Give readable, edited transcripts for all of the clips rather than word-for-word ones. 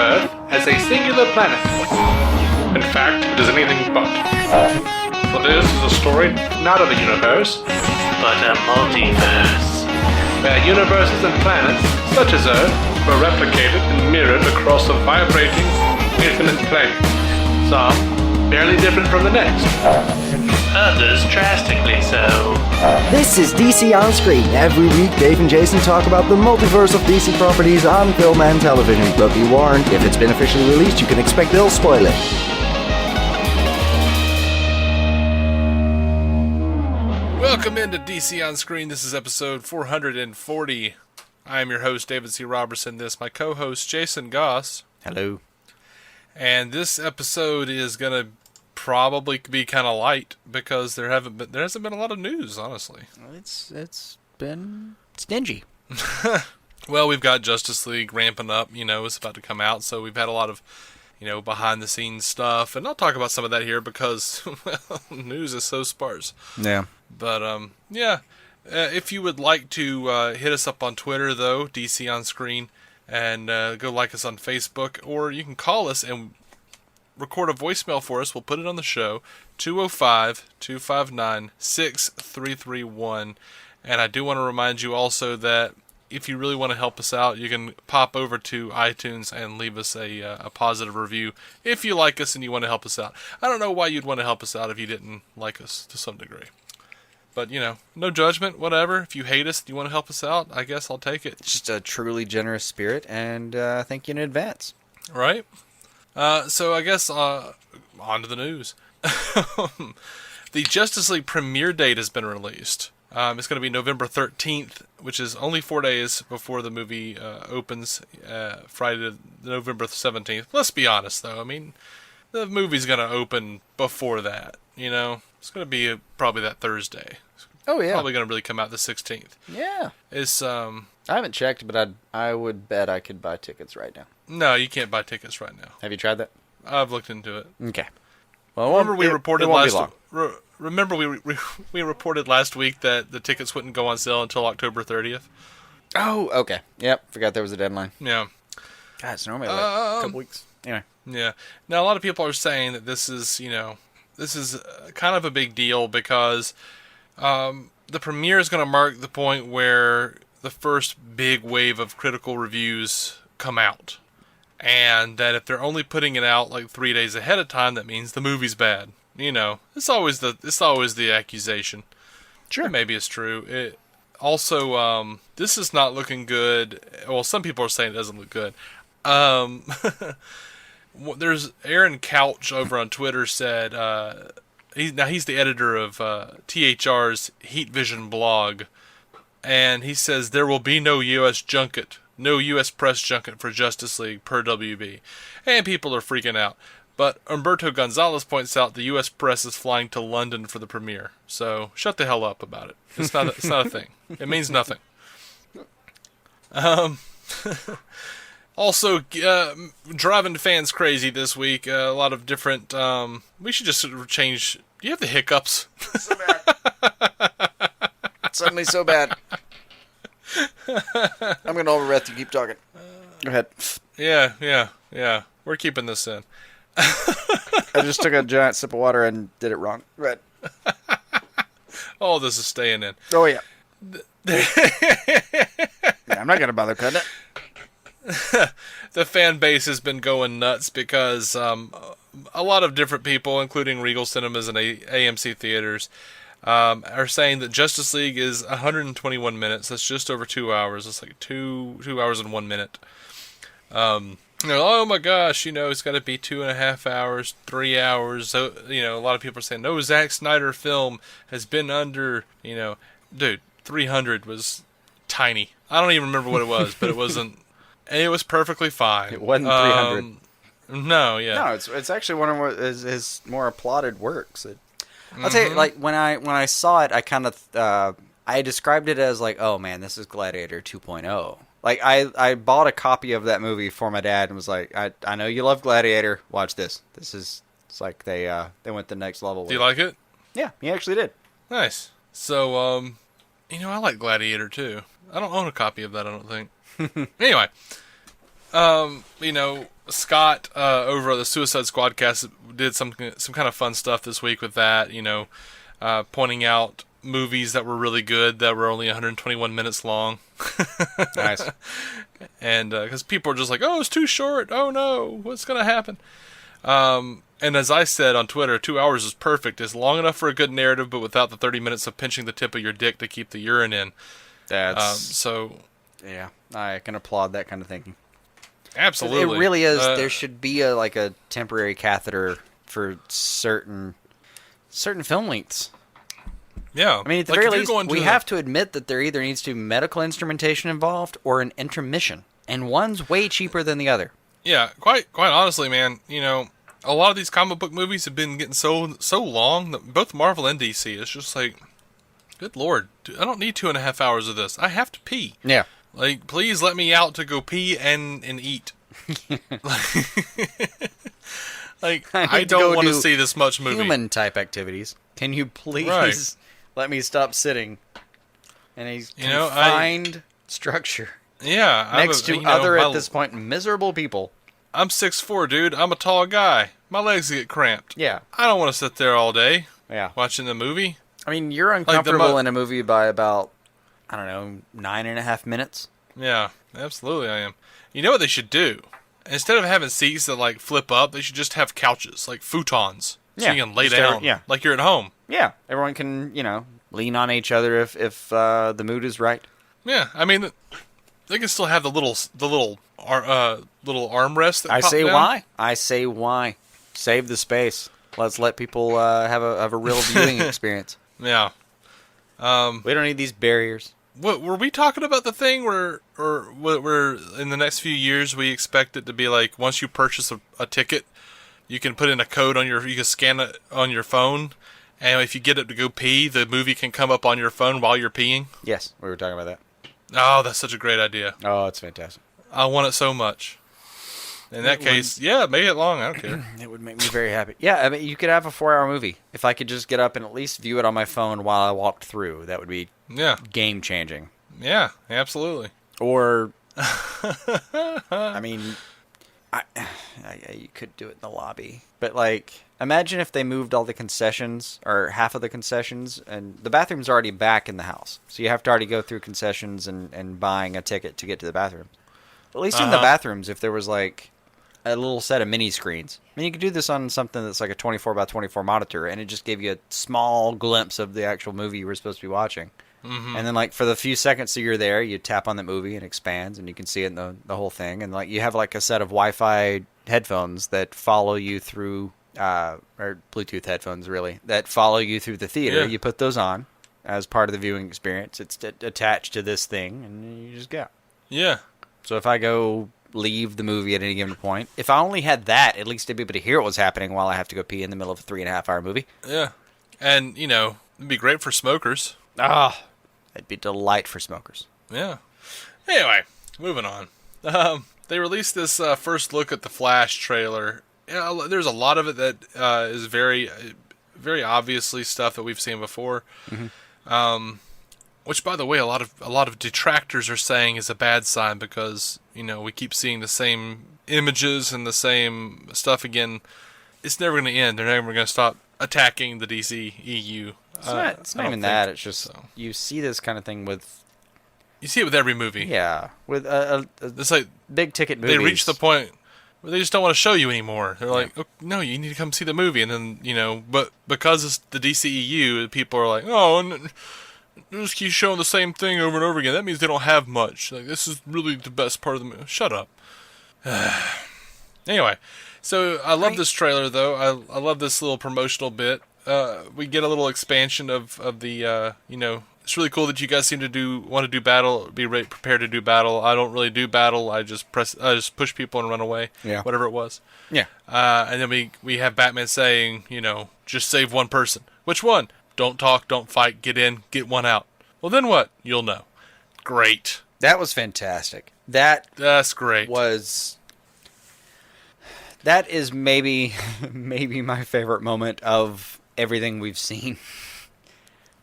Earth as a singular planet. In fact, it is anything but. For this is a story not of a universe, but a multiverse, where universes and planets, such as Earth, were replicated and mirrored across a vibrating, infinite plane. Some barely different from the next. Others drastically so. This is DC On Screen. Every week, Dave and Jason talk about the multiverse of DC properties on film and television. But be warned, if it's been officially released, you can expect they'll spoil it. Welcome into DC On Screen. This is episode 440. I am your host, David C. Robertson. This my co-host, Jason Goss. Hello. And this episode is going to probably be kind of light because there hasn't been a lot of news, honestly. It's stingy. Well, we've got Justice League ramping up, it's about to come out, so we've had a lot of, behind the scenes stuff, and I'll talk about some of that here because, well, news is so sparse. Yeah. But, if you would like to hit us up on Twitter, though, DC On Screen, and go like us on Facebook, or you can call us and record a voicemail for us. We'll put it on the show, 205-259-6331. And I do want to remind you also that if you really want to help us out, you can pop over to iTunes and leave us a positive review if you like us and you want to help us out. I don't know why you'd want to help us out if you didn't like us to some degree. But, no judgment, whatever. If you hate us and you want to help us out, I guess I'll take it. Just a truly generous spirit, and thank you in advance. Right? So I guess on to the news. The Justice League premiere date has been released. It's going to be November 13th, which is only 4 days before the movie opens, Friday, November 17th. Let's be honest, though. I mean, the movie's going to open before that, It's going to be probably that Thursday. Oh, yeah. Probably going to really come out the 16th. Yeah. It's I haven't checked, but I would bet I could buy tickets right now. No, you can't buy tickets right now. Have you tried that? I've looked into it. Okay. Well, remember we reported last week that the tickets wouldn't go on sale until October 30th. Oh, okay. Yep, forgot there was a deadline. Yeah. God, it's normally like a couple weeks. Anyway. Yeah. Now a lot of people are saying that this is kind of a big deal because the premiere is going to mark the point where the first big wave of critical reviews come out. And that if they're only putting it out like 3 days ahead of time, that means the movie's bad. It's always the accusation. Sure. Maybe it's true. It also, this is not looking good. Well, some people are saying it doesn't look good. There's Aaron Couch over on Twitter said, he's the editor of THR's Heat Vision blog, and he says there will be no U.S. press junket for Justice League per WB, and people are freaking out. But Umberto Gonzalez points out the U.S. press is flying to London for the premiere, so shut the hell up about it. It's not a thing. It means nothing. Also, driving fans crazy this week. A lot of different. We should just sort of change. Do you have the hiccups? So bad. Suddenly so bad. I'm going to overbreath you. Keep talking. Go ahead. Yeah. We're keeping this in. I just took a giant sip of water and did it wrong. Right. Oh, this is staying in. Oh, yeah. Yeah, I'm not going to bother cutting it. The fan base has been going nuts because a lot of different people, including Regal Cinemas and AMC theaters, are saying that Justice League is 121 minutes. That's just over 2 hours. It's like 2 hours and 1 minute. Oh my gosh, it's got to be 2.5 hours, 3 hours. So, a lot of people are saying, no Zack Snyder film has been under, dude, 300 was tiny. I don't even remember what it was, but it wasn't. It was perfectly fine. It wasn't 300. No, yeah. No, it's actually one of his more applauded works. I'll tell you, like when I saw it, I kind of I described it as like, oh man, this is Gladiator 2.0. Like I bought a copy of that movie for my dad and was like, I know you love Gladiator, watch this. It's like they went the next level. Do you like it? Yeah, he actually did. Nice. So I like Gladiator too. I don't own a copy of that, I don't think. Anyway, Scott over at the Suicide Squadcast did some kind of fun stuff this week with that. Pointing out movies that were really good that were only 121 minutes long. Nice. And because people are just like, oh, it's too short. Oh no, what's gonna happen? And as I said on Twitter, 2 hours is perfect. It's long enough for a good narrative, but without the 30 minutes of pinching the tip of your dick to keep the urine in. Yeah, I can applaud that kind of thinking. Absolutely. It really is. There should be a temporary catheter for certain film lengths. Yeah. I mean, at the very least, we have to admit that there either needs to be medical instrumentation involved or an intermission. And one's way cheaper than the other. Yeah, quite honestly, man, a lot of these comic book movies have been getting so long that both Marvel and DC, it's just like, good lord, I don't need 2.5 hours of this. I have to pee. Yeah. Like, please let me out to go pee and eat. I don't want to see this much movie. Human type activities. Can you please let me stop sitting in a confined structure? Yeah. Next to other, at this point, miserable people. I'm 6'4", dude. I'm a tall guy. My legs get cramped. Yeah. I don't want to sit there all day. Yeah. Watching the movie. I mean, you're uncomfortable in a movie by about, 9.5 minutes. Yeah, absolutely I am. You know what they should do? Instead of having seats that, flip up, they should just have couches, like futons. So you can lay down, like you're at home. Yeah, everyone can, lean on each other if the mood is right. Yeah, I mean, they can still have the little armrest. I say why. Save the space. Let's let people have a real viewing experience. Yeah. We don't need these barriers. What were we talking about? The thing where in the next few years we expect it to be like once you purchase a ticket, you can put in a code you can scan it on your phone, and if you get it to go pee, the movie can come up on your phone while you're peeing. Yes, we were talking about that. Oh, that's such a great idea. Oh, it's fantastic. I want it so much. In that case, make it long. I don't care. It would make me very happy. Yeah, I mean, you could have a 4-hour movie. If I could just get up and at least view it on my phone while I walked through, that would be game changing. Yeah, absolutely. Or, I mean, you could do it in the lobby. But, imagine if they moved all the concessions, or half of the concessions, and the bathroom's already back in the house. So you have to already go through concessions and buying a ticket to get to the bathroom. At least in the bathrooms, if there was, a little set of mini screens. I mean, you could do this on something that's like a 24 by 24 monitor, and it just gave you a small glimpse of the actual movie you were supposed to be watching. Mm-hmm. And then, for the few seconds that you're there, you tap on the movie and it expands, and you can see it in the whole thing. And, you have, a set of Wi-Fi headphones that follow you through, or Bluetooth headphones, really, that follow you through the theater. Yeah. You put those on as part of the viewing experience. It's attached to this thing, and you just go. Yeah. So if I go leave the movie at any given point, if I only had that, at least I'd be able to hear what was happening while I have to go pee in the middle of a 3.5-hour movie. Yeah. And, it'd be great for smokers. Ah, it'd be delight for smokers. Yeah. Anyway, moving on. They released this first look at the Flash trailer. There's a lot of it that is very, very obviously stuff that we've seen before. Mm-hmm. Which, by the way, a lot of detractors are saying is a bad sign because we keep seeing the same images and the same stuff again. It's never going to end. They're never going to stop attacking the DC EU. It's not even that. It's just you see this kind of thing with. You see it with every movie. Yeah, with it's like big ticket movies. They reach the point where they just don't want to show you anymore. They're like, oh, no, you need to come see the movie, and then but because it's the DCEU, people are like, oh. They just keep showing the same thing over and over again. That means they don't have much. This is really the best part of the movie. Shut up. Anyway, so I love this trailer, though. I love this little promotional bit. We get a little expansion of the, it's really cool that you guys seem to want to do battle, be prepared to do battle. I don't really do battle. I just push people and run away. Yeah. Whatever it was. Yeah. And then we have Batman saying, just save one person. Which one? Don't talk, don't fight, get in, get one out. Well, then what? You'll know. Great. That was fantastic. That's great. That is maybe my favorite moment of everything we've seen.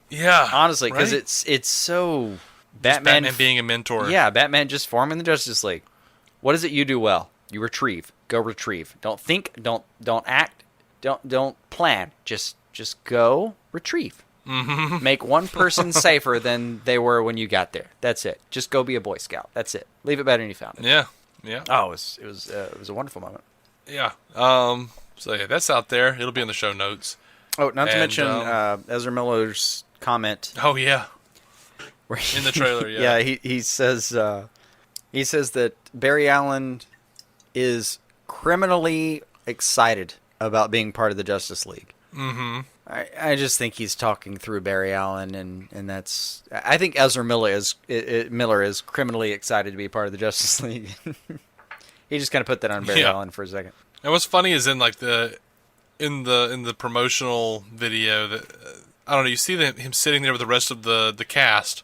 Yeah. Honestly, because it's so... Batman being a mentor. Yeah, Batman just forming the Justice League. What is it you do well? You retrieve. Go retrieve. Don't think. Don't act. Don't plan. Just go retrieve. Mm-hmm. Make one person safer than they were when you got there. That's it. Just go be a Boy Scout. That's it. Leave it better than you found it. Yeah. Yeah. Oh, it was a wonderful moment. Yeah. So yeah, that's out there. It'll be in the show notes. Oh, not to mention Ezra Miller's comment. Oh yeah. Where In the trailer, yeah. Yeah, he says that Barry Allen is criminally excited about being part of the Justice League. Mm-hmm. I just think he's talking through Barry Allen, and that's. I think Ezra Miller is criminally excited to be part of the Justice League. He just kind of put that on Barry Allen for a second. And what's funny is in the promotional video that I don't know, you see him sitting there with the rest of the cast,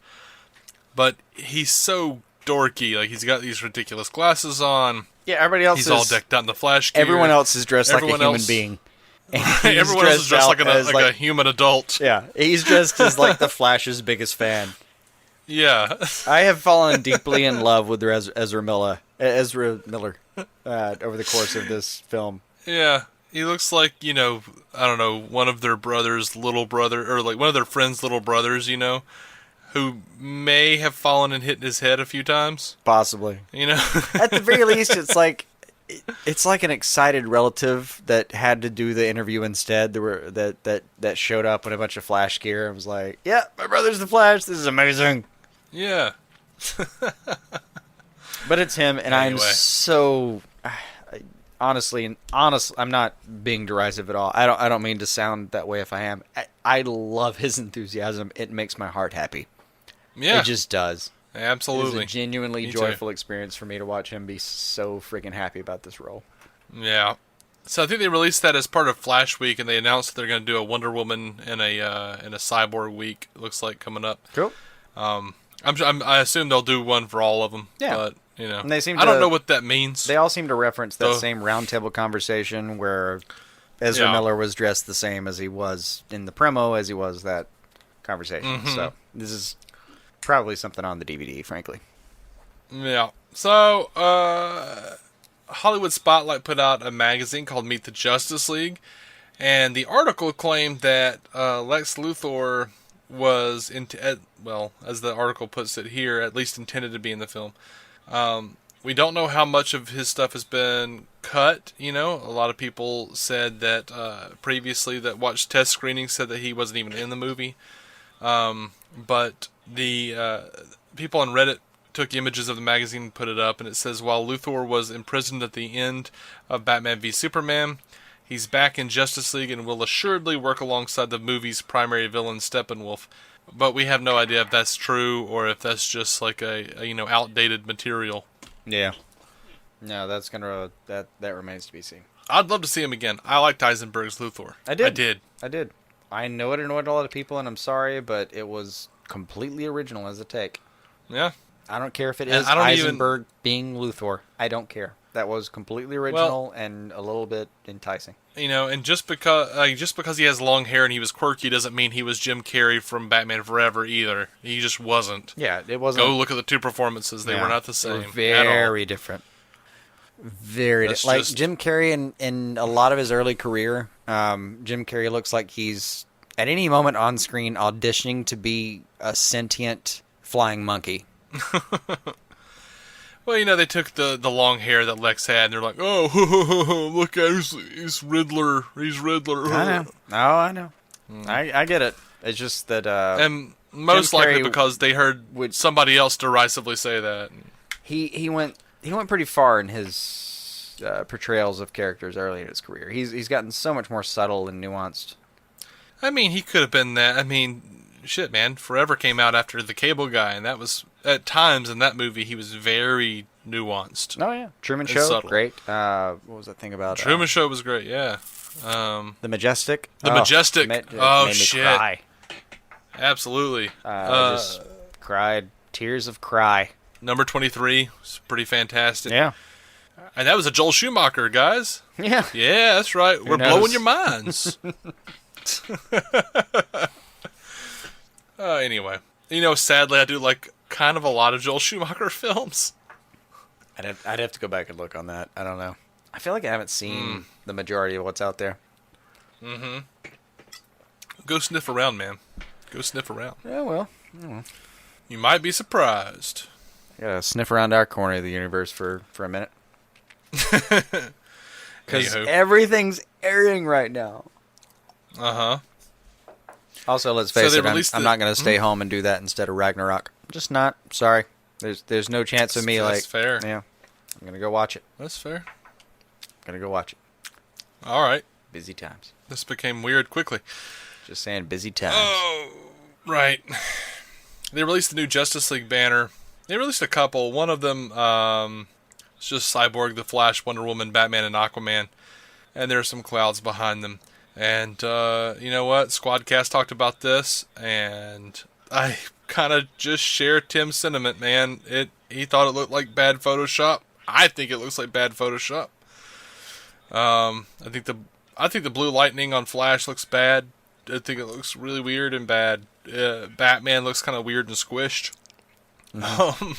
but he's so dorky. Like, he's got these ridiculous glasses on. Yeah, everybody else he's all decked out in the Flash gear. Everyone else is dressed like a human being. Everyone else is dressed like a human adult. Yeah, he's dressed as like the Flash's biggest fan. Yeah. I have fallen deeply in love with Ezra Miller over the course of this film. Yeah. He looks like, I don't know, one of their brother's little brother, or like one of their friends' little brothers, who may have fallen and hit his head a few times. Possibly. At the very least, it's like an excited relative that had to do the interview instead. That showed up in a bunch of Flash gear and was like, "Yeah, my brother's the Flash. This is amazing." Yeah. But it's him, and anyway. I'm so honestly, I'm not being derisive at all. I don't mean to sound that way if I am. I love his enthusiasm. It makes my heart happy. Yeah. It just does. Absolutely. It's a genuinely joyful experience for me to watch him be so freaking happy about this role. Yeah. So I think they released that as part of Flash Week, and they announced that they're going to do a Wonder Woman and a Cyborg Week. It looks like coming up. Cool. I assume they'll do one for all of them. Yeah. But and they seem I don't know what that means. They all seem to reference that same roundtable conversation where Ezra Miller was dressed the same as he was in the promo as he was that conversation. Mm-hmm. So this is probably something on the DVD, frankly. Yeah. So, Hollywood Spotlight put out a magazine called Meet the Justice League, and the article claimed that Lex Luthor was, as the article puts it here, at least intended to be in the film. We don't know how much of his stuff has been cut. A lot of people said that previously that watched test screenings said that he wasn't even in the movie. But the people on Reddit took images of the magazine and put it up, and it says, while Luthor was imprisoned at the end of Batman v Superman, he's back in Justice League and will assuredly work alongside the movie's primary villain, Steppenwolf. But we have no idea if that's true or if that's just like a outdated material. Yeah. No, that remains to be seen. I'd love to see him again. I liked Eisenberg's Luthor. I did. I know it annoyed a lot of people, and I'm sorry, but it was completely original as a take. Yeah. I don't care if it is Eisenberg being Luthor. I don't care. That was completely original and a little bit enticing. And just because he has long hair and he was quirky doesn't mean he was Jim Carrey from Batman Forever either. He just wasn't. Yeah, it wasn't. Go look at the two performances. They were not the same. Very different. Very different. Like Jim Carrey in a lot of his early career, Jim Carrey looks like he's at any moment on screen auditioning to be a sentient flying monkey. Well, they took the long hair that Lex had, and they're like, "Oh, look at he's Riddler. He's Riddler." I know. Oh, I know. I get it. It's just that, and most likely because they heard somebody else derisively say that. He went pretty far in his portrayals of characters early in his career. He's gotten so much more subtle and nuanced. I mean, he could have been that. I mean, shit, man. Forever came out after The Cable Guy, and that was, at times in that movie, he was very nuanced. Oh, yeah. Truman Show, subtle. Great. What was that thing about? Truman Show was great, yeah. The Majestic. The Majestic. Made shit. Me cry. Absolutely. Just cried. Tears of cry. Number 23 was pretty fantastic. Yeah. And that was a Joel Schumacher, guys. Yeah. Yeah, that's right. We're blowing your minds. Anyway. Sadly, I do like kind of a lot of Joel Schumacher films. I'd have to go back and look on that. I don't know. I feel like I haven't seen the majority of what's out there. Mm-hmm. Go sniff around, man. Go sniff around. Yeah, well. You might be surprised. I gotta sniff around our corner of the universe for a minute. Because everything's airing right now. Uh-huh. Also, let's face it, I'm not going to stay Mm-hmm. home and do that instead of Ragnarok. Just not. Sorry. There's no chance of me, That's fair. Yeah. I'm going to go watch it. That's fair. Going to go watch it. All right. Busy times. This became weird quickly. Just saying, busy times. Oh, right. They released the new Justice League banner. They released a couple. One of them is just Cyborg, The Flash, Wonder Woman, Batman, and Aquaman. And there are some clouds behind them. And you know what? Squadcast talked about this, and I kind of just share Tim's sentiment, man. He thought it looked like bad Photoshop. I think it looks like bad Photoshop. I think the blue lightning on Flash looks bad. I think it looks really weird and bad. Batman looks kind of weird and squished. Mm-hmm.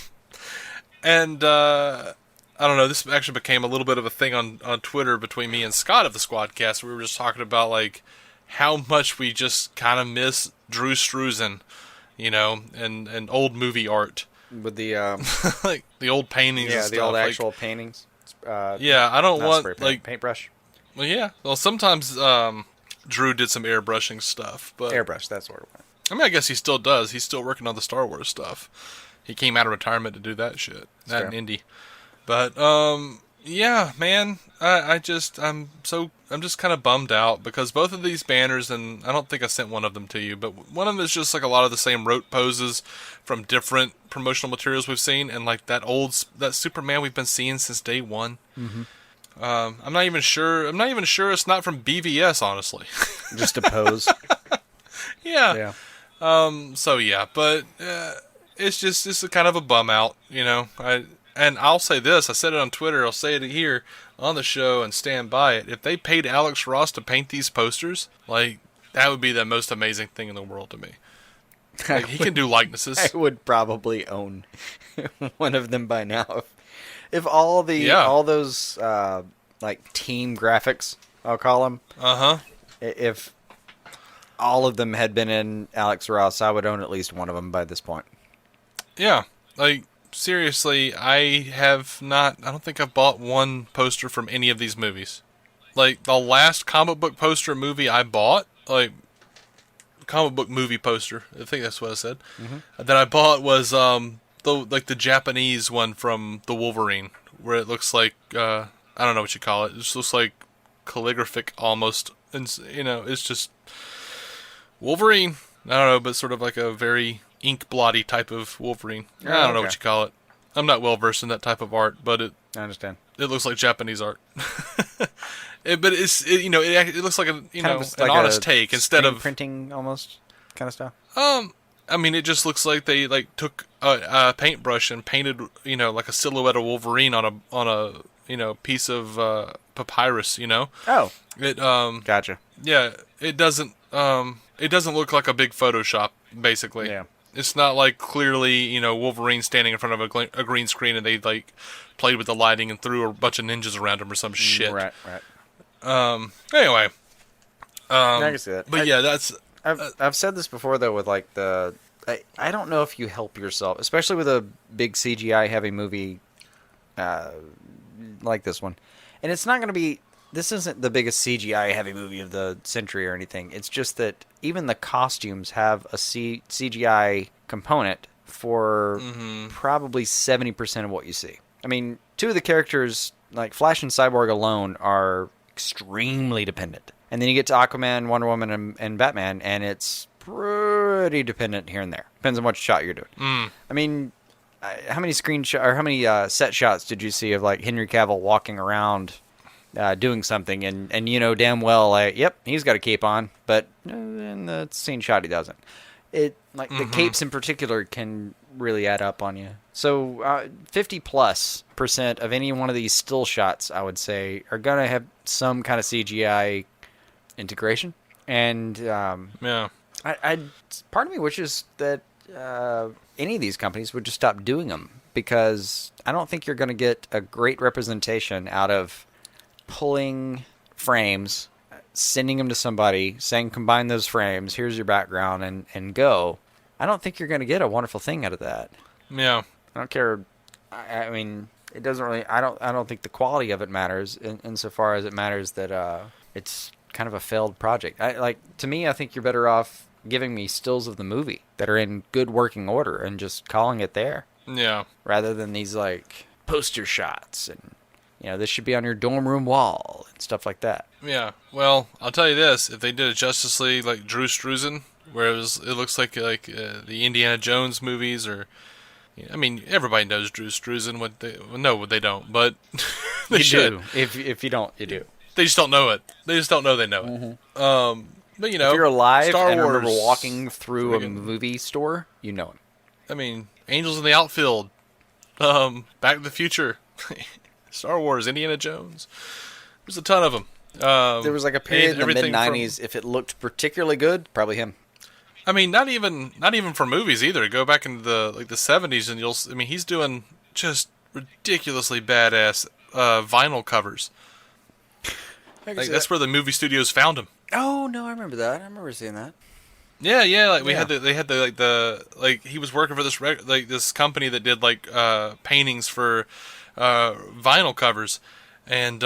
And I don't know. This actually became a little bit of a thing on Twitter between me and Scott of the Squadcast. We were just talking about like how much we just kind of miss Drew Struzan, you know, and old movie art With the like the old paintings. and the stuff. old Like, actual paintings. yeah, I don't Not want spray paint, like paintbrush. Well, yeah. Well, sometimes Drew did some airbrushing stuff, but Airbrush. That's what it was. I mean, I guess he still does. He's still working on the Star Wars stuff. He came out of retirement to do that shit. That fair. and indie. But yeah, man, I'm just kind of bummed out because both of these banners, and I don't think I sent one of them to you, but one of them is just like a lot of the same rote poses from different promotional materials we've seen, and like that Superman we've been seeing since day one. Mm-hmm. I'm not even sure it's not from BVS, honestly. Just a pose. Yeah. Yeah. So yeah, but it's a kind of a bum out, you know. And I'll say this, I said it on Twitter, I'll say it here on the show and stand by it. If they paid Alex Ross to paint these posters, like, that would be the most amazing thing in the world to me. Like, he can do likenesses. I would probably own one of them by now. If all those like team graphics, I'll call them. Uh-huh. If all of them had been in Alex Ross, I would own at least one of them by this point. Yeah. Like, seriously, I don't think I've bought one poster from any of these movies. Like, the last comic book poster movie I bought, like, comic book movie poster, I think that's what I said, that I bought was, the Japanese one from the Wolverine, where it looks like, I don't know what you call it, it just looks like calligraphic almost, and, you know, it's just Wolverine, I don't know, but sort of like a very ink blotty type of Wolverine. I don't know what you call it. I'm not well versed in that type of art, but I understand. It looks like Japanese art. But it looks like an honest take instead of printing almost kind of stuff. I mean, it just looks like they like took a paintbrush and painted, you know, like a silhouette of Wolverine on a piece of papyrus, you know. Oh, it gotcha. Yeah, it doesn't look like a big Photoshop, basically. Yeah. It's not like clearly, you know, Wolverine standing in front of a green screen and they like played with the lighting and threw a bunch of ninjas around him or some shit. Right. Anyway. I can see that. But yeah, that's. I've said this before though with like I don't know if you help yourself, especially with a big CGI heavy movie like this one, and it's not going to be. This isn't the biggest CGI heavy movie of the century or anything. It's just that even the costumes have a CGI component for probably 70% of what you see. I mean, two of the characters, like Flash and Cyborg alone, are extremely dependent. And then you get to Aquaman, Wonder Woman, and Batman, and it's pretty dependent here and there. Depends on what shot you're doing. I mean, how many set shots did you see of like Henry Cavill walking around doing something, and you know damn well, like, yep, he's got a cape on, but in the scene shot he doesn't. It like the capes in particular can really add up on you. So 50+% of any one of these still shots, I would say, are gonna have some kind of CGI integration, and yeah, I part of me wishes that any of these companies would just stop doing them, because I don't think you're going to get a great representation out of pulling frames, sending them to somebody, saying combine those frames, here's your background, and go. I don't think you're going to get a wonderful thing out of that. Yeah. I don't care. I mean, it doesn't really. I don't think the quality of it matters insofar as it matters that it's kind of a failed project. To me, I think you're better off giving me stills of the movie that are in good working order and just calling it there. Yeah. Rather than these like poster shots and this should be on your dorm room wall and stuff like that. Yeah. Well, I'll tell you this: if they did a Justice League like Drew Struzan, where it looks like the Indiana Jones movies, or I mean, everybody knows Drew Struzan. They don't, but they should. Do. If you don't, you do. They just don't know it. They just don't know they know it. Mm-hmm. But if you're alive Star and Wars, remember walking through a movie store, you know it. I mean, Angels in the Outfield, Back to the Future, Star Wars, Indiana Jones. There's a ton of them. There was like a period in the mid-90s, if it looked particularly good, probably him. I mean, not even for movies either. Go back into the 70s and he's doing just ridiculously badass vinyl covers. That's where the movie studios found him. Oh no, I remember that. I remember seeing that. Yeah. He was working for this company that did paintings for vinyl covers, and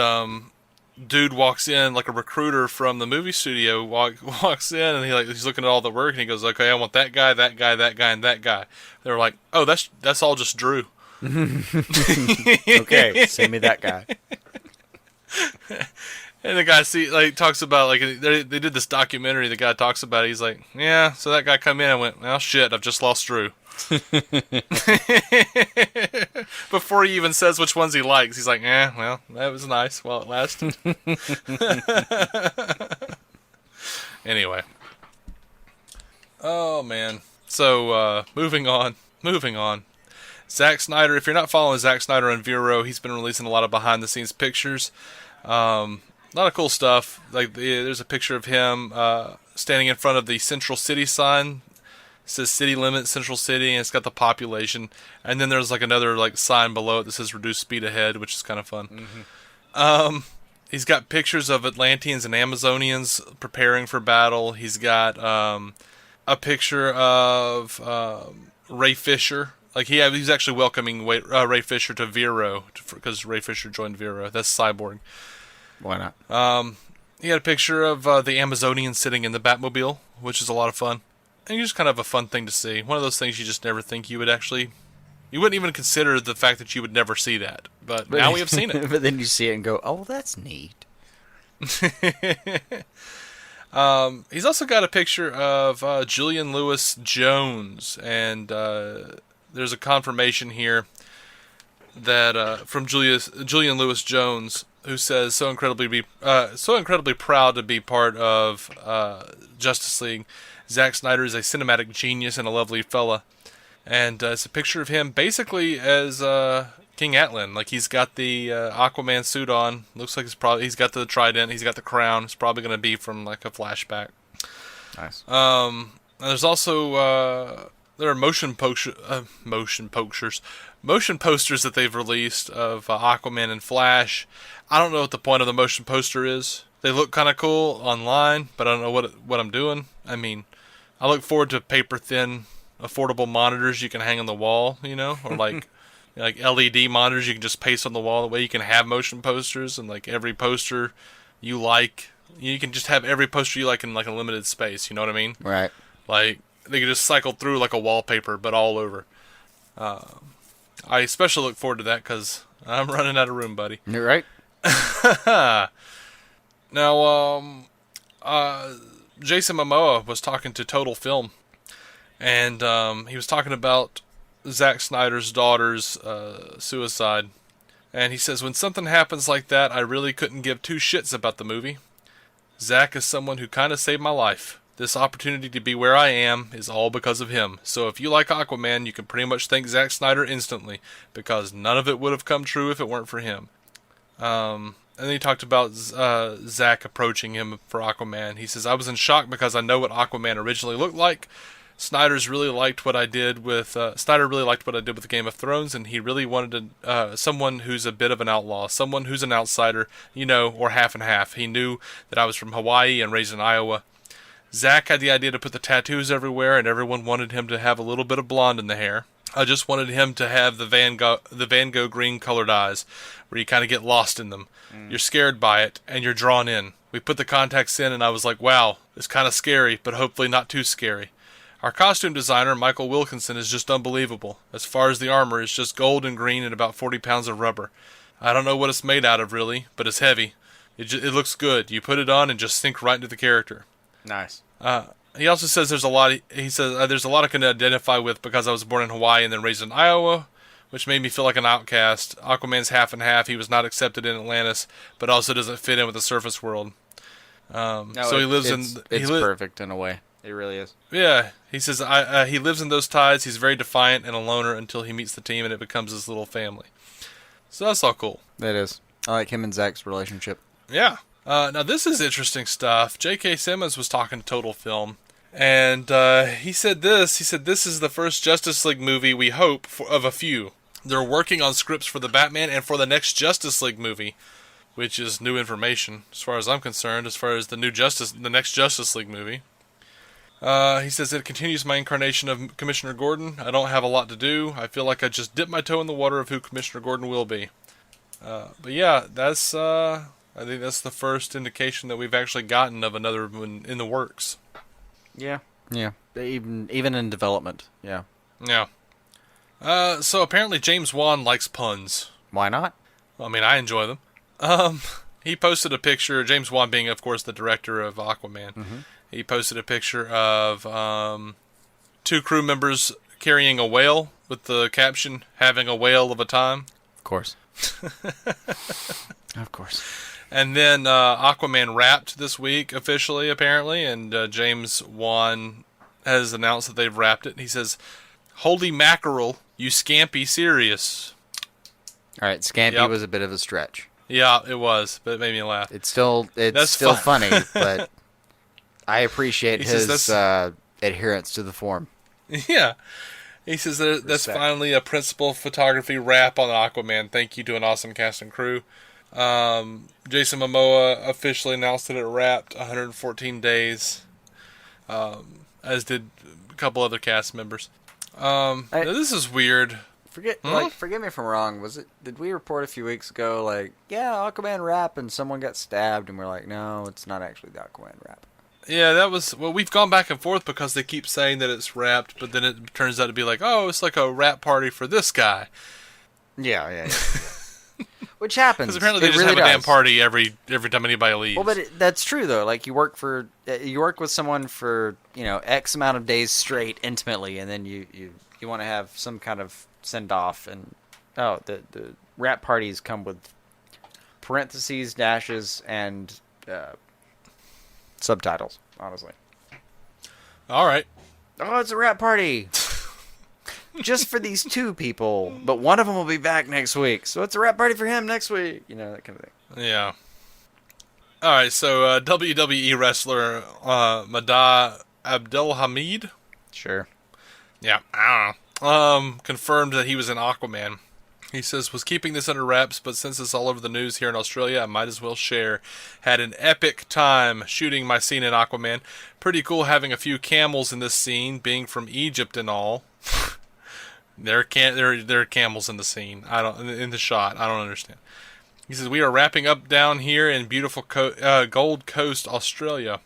dude walks in like a recruiter from the movie studio walks in, and he's looking at all the work, and he goes, okay, I want that guy, and that guy. They were like, oh, that's all just Drew. Okay, send me that guy. And the guy talks about they did this documentary. The guy talks about it. He's like, yeah, so that guy come in and went, well, shit, I've just lost Drew. Before he even says which ones he likes, he's like, well, that was nice while it lasted. Anyway. Oh, man. So, moving on. Zack Snyder, if you're not following Zack Snyder on Vero, he's been releasing a lot of behind-the-scenes pictures. A lot of cool stuff. There's a picture of him standing in front of the Central City sign. It says city limits, Central City, and it's got the population. And then there's another sign below it that says reduce speed ahead, which is kind of fun. Mm-hmm. He's got pictures of Atlanteans and Amazonians preparing for battle. He's got a picture of Ray Fisher. He's actually welcoming Ray Fisher to Vero because Ray Fisher joined Vero. That's Cyborg. Why not? He had a picture of the Amazonians sitting in the Batmobile, which is a lot of fun. And just kind of a fun thing to see. One of those things you just never think you would actually... You wouldn't even consider the fact that you would never see that. But now we have seen it. But then you see it and go, oh, that's neat. He's also got a picture of Julian Lewis Jones. And there's a confirmation here that from Julian Lewis Jones, who says so incredibly proud to be part of Justice League. Zack Snyder is a cinematic genius and a lovely fella, and it's a picture of him basically as King Atlan. He's got the Aquaman suit on. Looks like he's got the trident. He's got the crown. It's probably going to be from a flashback. Nice. There's also there are motion posters that they've released of Aquaman and Flash. I don't know what the point of the motion poster is. They look kind of cool online, but I don't know what I'm doing. I mean, I look forward to paper-thin, affordable monitors you can hang on the wall, or like LED monitors you can just paste on the wall. The way you can have motion posters, and every poster you like, you can just have every poster you like in a limited space. You know what I mean? Right. They can just cycle through like a wallpaper, but all over. I especially look forward to that because I'm running out of room, buddy. You're right. Now, Jason Momoa was talking to Total Film, and he was talking about Zack Snyder's daughter's suicide. And he says, when something happens like that, I really couldn't give two shits about the movie. Zack is someone who kind of saved my life. This opportunity to be where I am is all because of him. So if you like Aquaman, you can pretty much thank Zack Snyder instantly, because none of it would have come true if it weren't for him. And then he talked about Zack approaching him for Aquaman. He says, I was in shock because I know what Aquaman originally looked like, Snyder really liked what I did with Game of Thrones, and he really wanted someone who's a bit of an outlaw, someone who's an outsider, or half and half. He knew that I was from Hawaii and raised in Iowa. Zack had the idea to put the tattoos everywhere, and everyone wanted him to have a little bit of blonde in the hair. I just wanted him to have the Van Gogh green colored eyes, where you kind of get lost in them. You're scared by it, and you're drawn in. We put the contacts in, and I was like, wow, it's kind of scary, but hopefully not too scary. Our costume designer, Michael Wilkinson, is just unbelievable. As far as the armor, it's just gold and green and about 40 pounds of rubber. I don't know what it's made out of, really, but it's heavy. It looks good. You put it on and just sink right into the character. Nice. He also says there's a lot I can identify with because I was born in Hawaii and then raised in Iowa, which made me feel like an outcast. Aquaman's half and half. He was not accepted in Atlantis, but also doesn't fit in with the surface world. So he lives It's perfect in a way. It really is. Yeah, he says he lives in those tides. He's very defiant and a loner until he meets the team and it becomes his little family. So that's all cool. It is. I like him and Zack's relationship. Yeah. Now this is interesting stuff. J.K. Simmons was talking to Total Film, and he said this. He said this is the first Justice League movie we hope of a few. They're working on scripts for the Batman and for the next Justice League movie, which is new information as far as I'm concerned. As far as the next Justice League movie. He says it continues my incarnation of Commissioner Gordon. I don't have a lot to do. I feel like I just dipped my toe in the water of who Commissioner Gordon will be. But yeah, that's I think that's the first indication that we've actually gotten of another one in the works. Yeah. Yeah. Even in development. Yeah. Yeah. So apparently James Wan likes puns. Why not? Well, I mean, I enjoy them. He posted a picture, James Wan being, of course, the director of Aquaman. Mm-hmm. He posted a picture of two crew members carrying a whale with the caption, "Having a whale of a time." Of course. Of course. And then Aquaman Wrapped this week, officially, apparently, and James Wan has announced that they've wrapped it. He says, "Holy mackerel, you scampy serious." All right, scampy was a bit of a stretch. Yeah, it was, but it made me laugh. It's still funny, but I appreciate his adherence to the form. Yeah. He says that's finally a principal photography wrap on Aquaman. Thank you to an awesome cast and crew. Jason Momoa officially announced that it wrapped 114 days, as did a couple other cast members. This is weird. Forget me if I'm wrong. Did we report a few weeks ago, Aquaman wrap, and someone got stabbed, and we're like, no, it's not actually the Aquaman wrap. Yeah, we've gone back and forth because they keep saying that it's wrapped, but then it turns out to be like, oh, it's like a wrap party for this guy. Yeah. Which happens. Because apparently they just have a damn party every time anybody leaves. Well, but that's true though. Like you work with someone for X amount of days straight intimately, and then you want to have some kind of send off, and the wrap parties come with parentheses, dashes, and subtitles. Honestly. All right. Oh, it's a wrap party. Just for these two people, but one of them will be back next week, so it's a wrap party for him next week. That kind of thing. Yeah. All right, so WWE wrestler Madah Abdelhamid. Sure. Yeah, I don't know. Confirmed that he was in Aquaman. He says, was keeping this under wraps, but since it's all over the news here in Australia, I might as well share. Had an epic time shooting my scene in Aquaman. Pretty cool having a few camels in this scene, being from Egypt and all. There are camels in the scene. In the shot. I don't understand. He says, we are wrapping up down here in beautiful Gold Coast, Australia.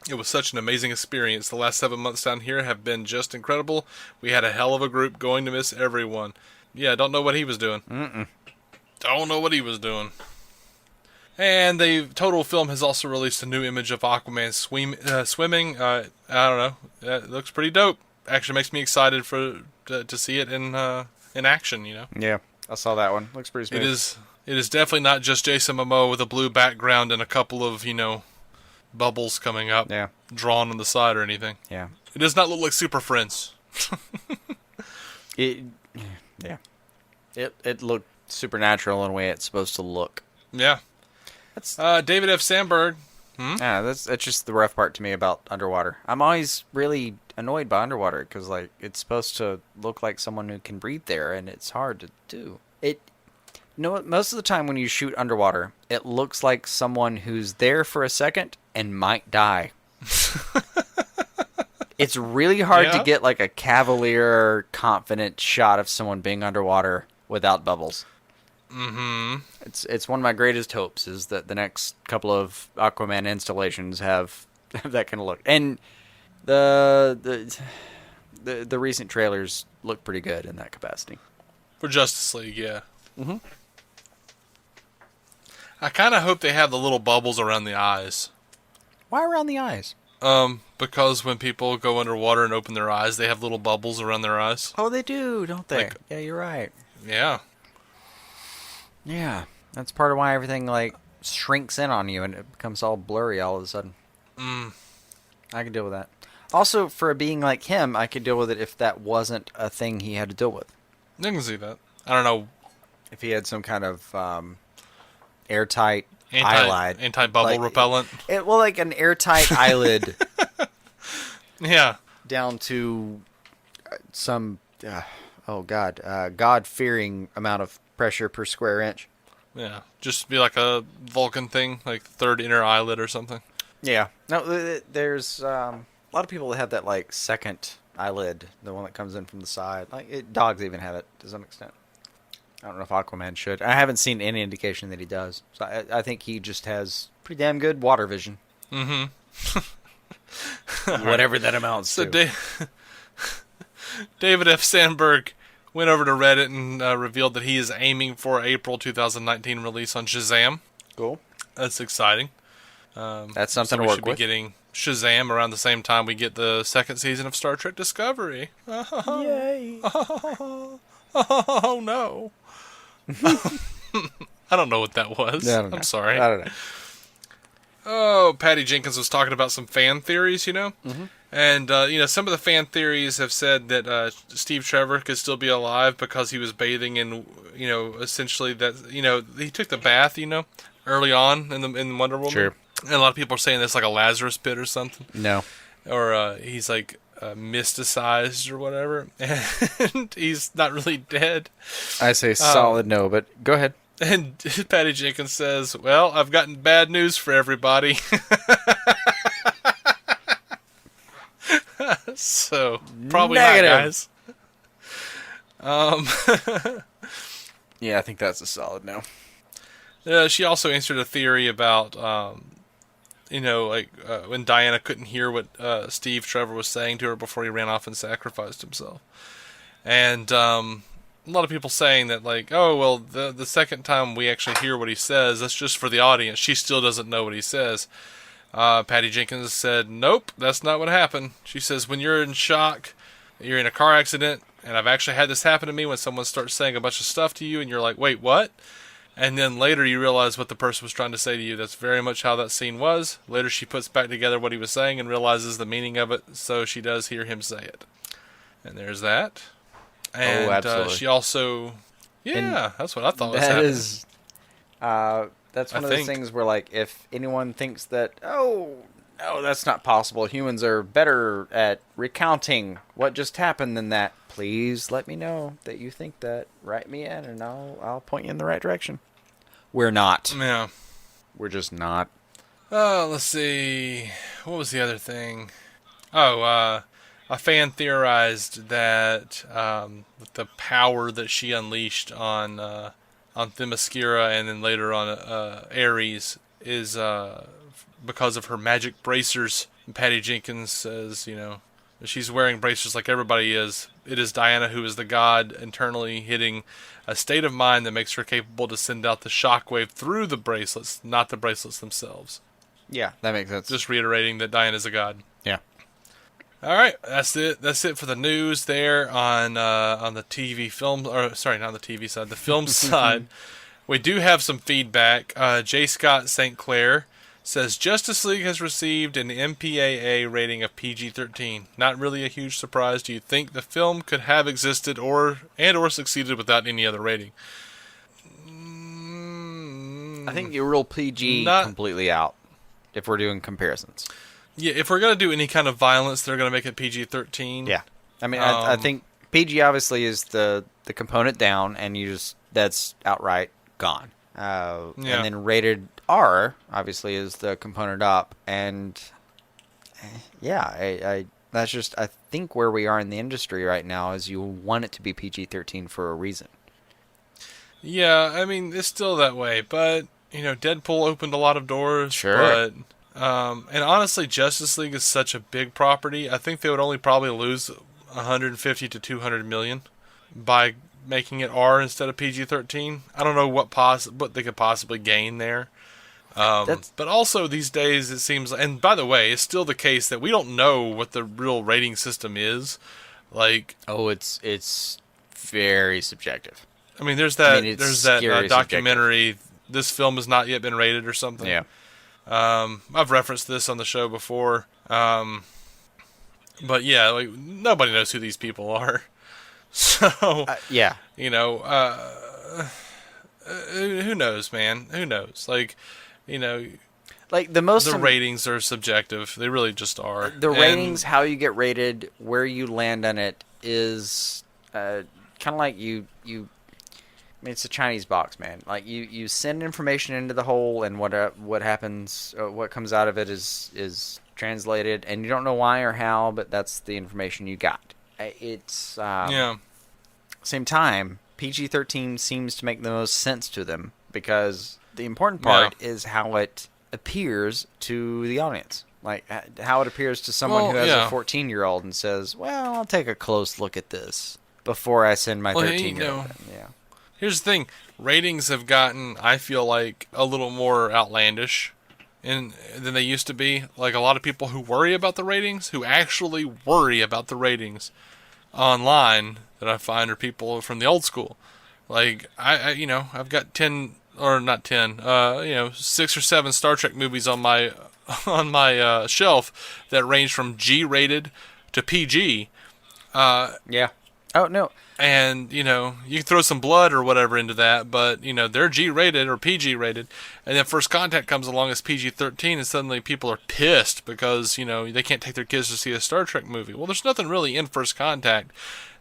It was such an amazing experience. The last 7 months down here have been just incredible. We had a hell of a group, going to miss everyone. Yeah, don't know what he was doing. Don't know what he was doing. And the Total Film has also released a new image of Aquaman swimming. I don't know. It looks pretty dope. Actually makes me excited to see it in action, Yeah, I saw that one. Looks pretty smooth. It is definitely not just Jason Momoa with a blue background and a couple of, bubbles coming up. Yeah. Drawn on the side or anything. Yeah. It does not look like Super Friends. It looked supernatural in a way it's supposed to look. Yeah. That's David F. Sandberg. Yeah, that's just the rough part to me about underwater. I'm always really annoyed by underwater because like it's supposed to look like someone who can breathe there, and it's hard to do. You know what? Most of the time when you shoot underwater, it looks like someone who's there for a second and might die. It's really hard to get like a cavalier, confident shot of someone being underwater without bubbles. Mm-hmm. It's one of my greatest hopes is that the next couple of Aquaman installations have that kind of look. And the recent trailers look pretty good in that capacity. For Justice League, yeah. Mm-hmm. I kind of hope they have the little bubbles around the eyes. Why around the eyes? Because when people go underwater and open their eyes, they have little bubbles around their eyes. Oh, they do, don't they? Like, yeah, you're right. Yeah. Yeah, that's part of why everything like shrinks in on you and it becomes all blurry all of a sudden. I can deal with that. Also, for a being like him, I could deal with it if that wasn't a thing he had to deal with. I can see that. I don't know. If he had some kind of airtight eyelid. Anti-bubble like, repellent. Like an airtight eyelid. Yeah. Down to some, God-fearing amount of pressure per square inch. Yeah. Just be like a Vulcan thing, like third inner eyelid or something. Yeah. No, there's a lot of people that have that like second eyelid, the one that comes in from the side. Like dogs even have it to some extent. I don't know if Aquaman should. I haven't seen any indication that he does. So I think he just has pretty damn good water vision. Mm-hmm. Whatever that amounts to. David F. Sandberg went over to Reddit and revealed that he is aiming for April 2019 release on Shazam. Cool. That's exciting. That's something to we work should with. be getting Shazam around the same time we get the second season of Star Trek Discovery. Yay. Oh, no. I don't know what that was. I'm sorry. I don't know. Oh, Patty Jenkins was talking about some fan theories, Mm-hmm. And, some of the fan theories have said that Steve Trevor could still be alive because he was bathing in, essentially that, he took the bath, early on in Wonder Woman. Sure. And a lot of people are saying that's like a Lazarus pit or something. No. Or he's like mysticized or whatever. And he's not really dead. I say solid no, but go ahead. And Patty Jenkins says, well, I've gotten bad news for everybody. So, probably Negative. not, guys. Yeah, I think that's a solid no. She also answered a theory about, when Diana couldn't hear what Steve Trevor was saying to her before he ran off and sacrificed himself. And a lot of people saying that, the second time we actually hear what he says, that's just for the audience. She still doesn't know what he says. Patty Jenkins said, nope, that's not what happened. She says, when you're in shock, you're in a car accident, and I've actually had this happen to me when someone starts saying a bunch of stuff to you, and you're like, wait, what? And then later you realize what the person was trying to say to you. That's very much how that scene was. Later she puts back together what he was saying and realizes the meaning of it, so she does hear him say it. And there's that. And absolutely. she also... Yeah, And that's what I thought was happening. That's one of those things where, if anyone thinks that, no, that's not possible, humans are better at recounting what just happened than that, please let me know that you think that. Write me in, and I'll point you in the right direction. We're not. Yeah. We're just not. Let's see. What was the other thing? A fan theorized that the power that she unleashed on Themyscira and then later on Ares is because of her magic bracers. And Patty Jenkins says, she's wearing bracers like everybody is. It is Diana who is the god internally hitting a state of mind that makes her capable to send out the shockwave through the bracelets, not the bracelets themselves. Yeah, that makes sense. Just reiterating that Diana is a god. Yeah. All right, that's it. That's it for the news there on the TV film, or sorry, not the TV side, the film side. We do have some feedback. J. Scott St. Clair says Justice League has received an MPAA rating of PG-13. Not really a huge surprise. Do you think the film could have existed or succeeded without any other rating? I think you're real PG completely out if we're doing comparisons. Yeah, if we're gonna do any kind of violence, they're gonna make it PG-13. Yeah, I mean, I think PG obviously is the component down, and that's outright gone. And then rated R obviously is the component up, and I that's just, I think, where we are in the industry right now is you want it to be PG-13 for a reason. Yeah, I mean, it's still that way, but, Deadpool opened a lot of doors. Sure. But, and honestly, Justice League is such a big property, I think they would only probably lose 150 to 200 million by making it R instead of PG-13. I don't know what they could possibly gain there. But also these days it seems, and by the way, it's still the case that we don't know what the real rating system is. Like, it's very subjective. I mean, there's that documentary. Subjective. This film has not yet been rated or something. Yeah. I've referenced this on the show before. But yeah, like, nobody knows who these people are. So yeah, who knows, man? Who knows? Like, like the ratings are subjective. They really just are. The ratings, how you get rated, where you land on it is kind of like you. I mean, it's a Chinese box, man. Like you send information into the hole, and what happens, what comes out of it is translated, and you don't know why or how, but that's the information you got. It's same time, PG-13 seems to make the most sense to them, because the important part is how it appears to the audience. Like, how it appears to someone who has a 14-year-old and says, well, I'll take a close look at this before I send my 13-year-old in. Yeah. Here's the thing. Ratings have gotten, I feel like, a little more outlandish than they used to be. Like, a lot of people who worry about the ratings, who actually worry about the ratings online, that I find are people from the old school. Like, I've got 6 or 7 Star Trek movies on my shelf that range from G-rated to PG. Yeah. Oh, no. And, you can throw some blood or whatever into that, but, they're G-rated or PG-rated. And then First Contact comes along as PG-13, and suddenly people are pissed because, they can't take their kids to see a Star Trek movie. Well, there's nothing really in First Contact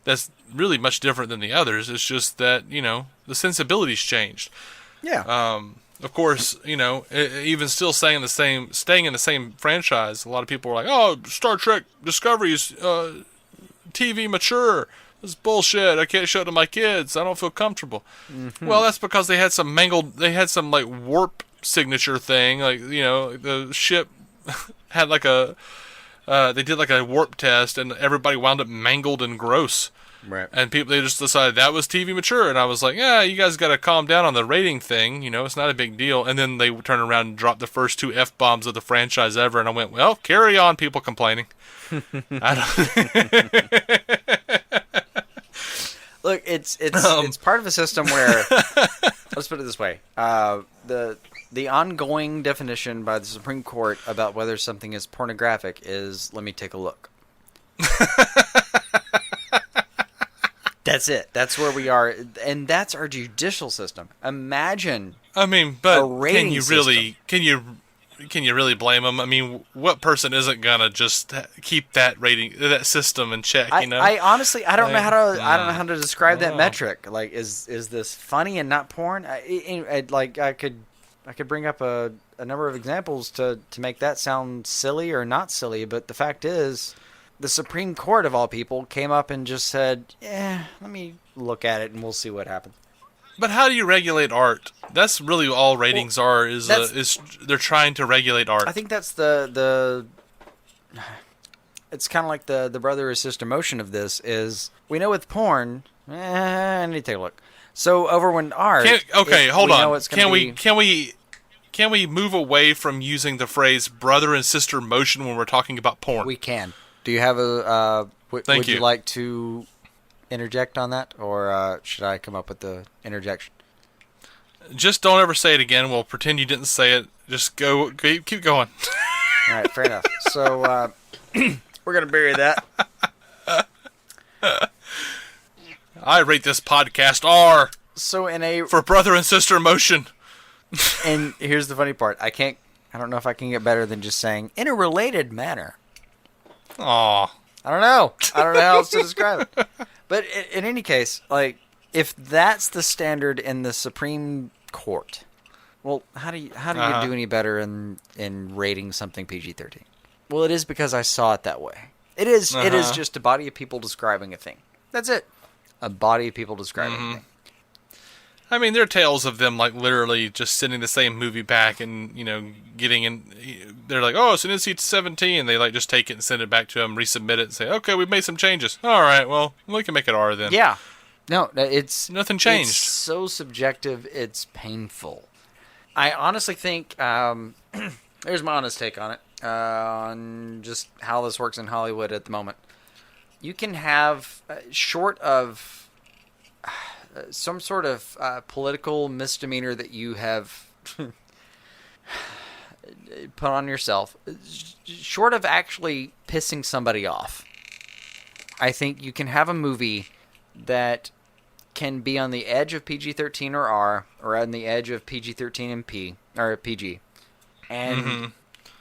that's really much different than the others. It's just that, the sensibility's changed. Yeah. Of course, even still staying in the same franchise, a lot of people are like, "Oh, Star Trek Discovery is TV mature. This is bullshit. I can't show it to my kids. I don't feel comfortable." Mm-hmm. Well, that's because they had some like warp signature thing, like, the ship had like they did like a warp test, and everybody wound up mangled and gross. Right. And they just decided that was TV mature, and I was like, yeah, you guys got to calm down on the rating thing. It's not a big deal. And then they turn around and drop the first 2 F-bombs of the franchise ever, and I went, well, carry on, people complaining. Look, it's part of a system where, let's put it this way, the ongoing definition by the Supreme Court about whether something is pornographic is, let me take a look. That's it. That's where we are, and that's our judicial system. Imagine. I mean, but a rating can you really blame them? I mean, what person isn't gonna just keep that system in check? I honestly, I don't know how to describe that metric. Like, is this funny and not porn? I could bring up a number of examples to make that sound silly or not silly, but the fact is, the Supreme Court of all people came up and just said, "Yeah, let me look at it and we'll see what happens." But how do you regulate art? That's really all ratings are. Is they're trying to regulate art. I think that's the. It's kind of like the brother or sister motion of this is, we know with porn. I need to take a look. So over when art. Hold on. Can we move away from using the phrase brother and sister motion when we're talking about porn? We can. Do you have would you like to interject on that, or should I come up with the interjection? Just don't ever say it again. We'll pretend you didn't say it. Just keep going. All right, fair enough. So we're gonna bury that. I rate this podcast R. So for brother and sister motion. And here's the funny part: I can't I don't know if I can get better than just saying, in a related manner. Aw. I don't know. I don't know how else to describe it. But in any case, like, if that's the standard in the Supreme Court, well, how do you do any better in rating something PG-13? Well, it is because I saw it that way. It is just a body of people describing a thing. That's it. A body of people describing a thing. I mean, there are tales of them, like, literally just sending the same movie back and, getting in. They're like, oh, it's an NC-17. And they, like, just take it and send it back to them, resubmit it, and say, okay, we've made some changes. All right, well, we can make it R then. Yeah. No, it's... Nothing changed. It's so subjective, it's painful. I honestly think... there's my honest take on it. On just how this works in Hollywood at the moment. You can have, short of... some sort of political misdemeanor that you have put on yourself, short of actually pissing somebody off, I think you can have a movie that can be on the edge of PG-13 or R, or on the edge of PG-13 and P, or PG, and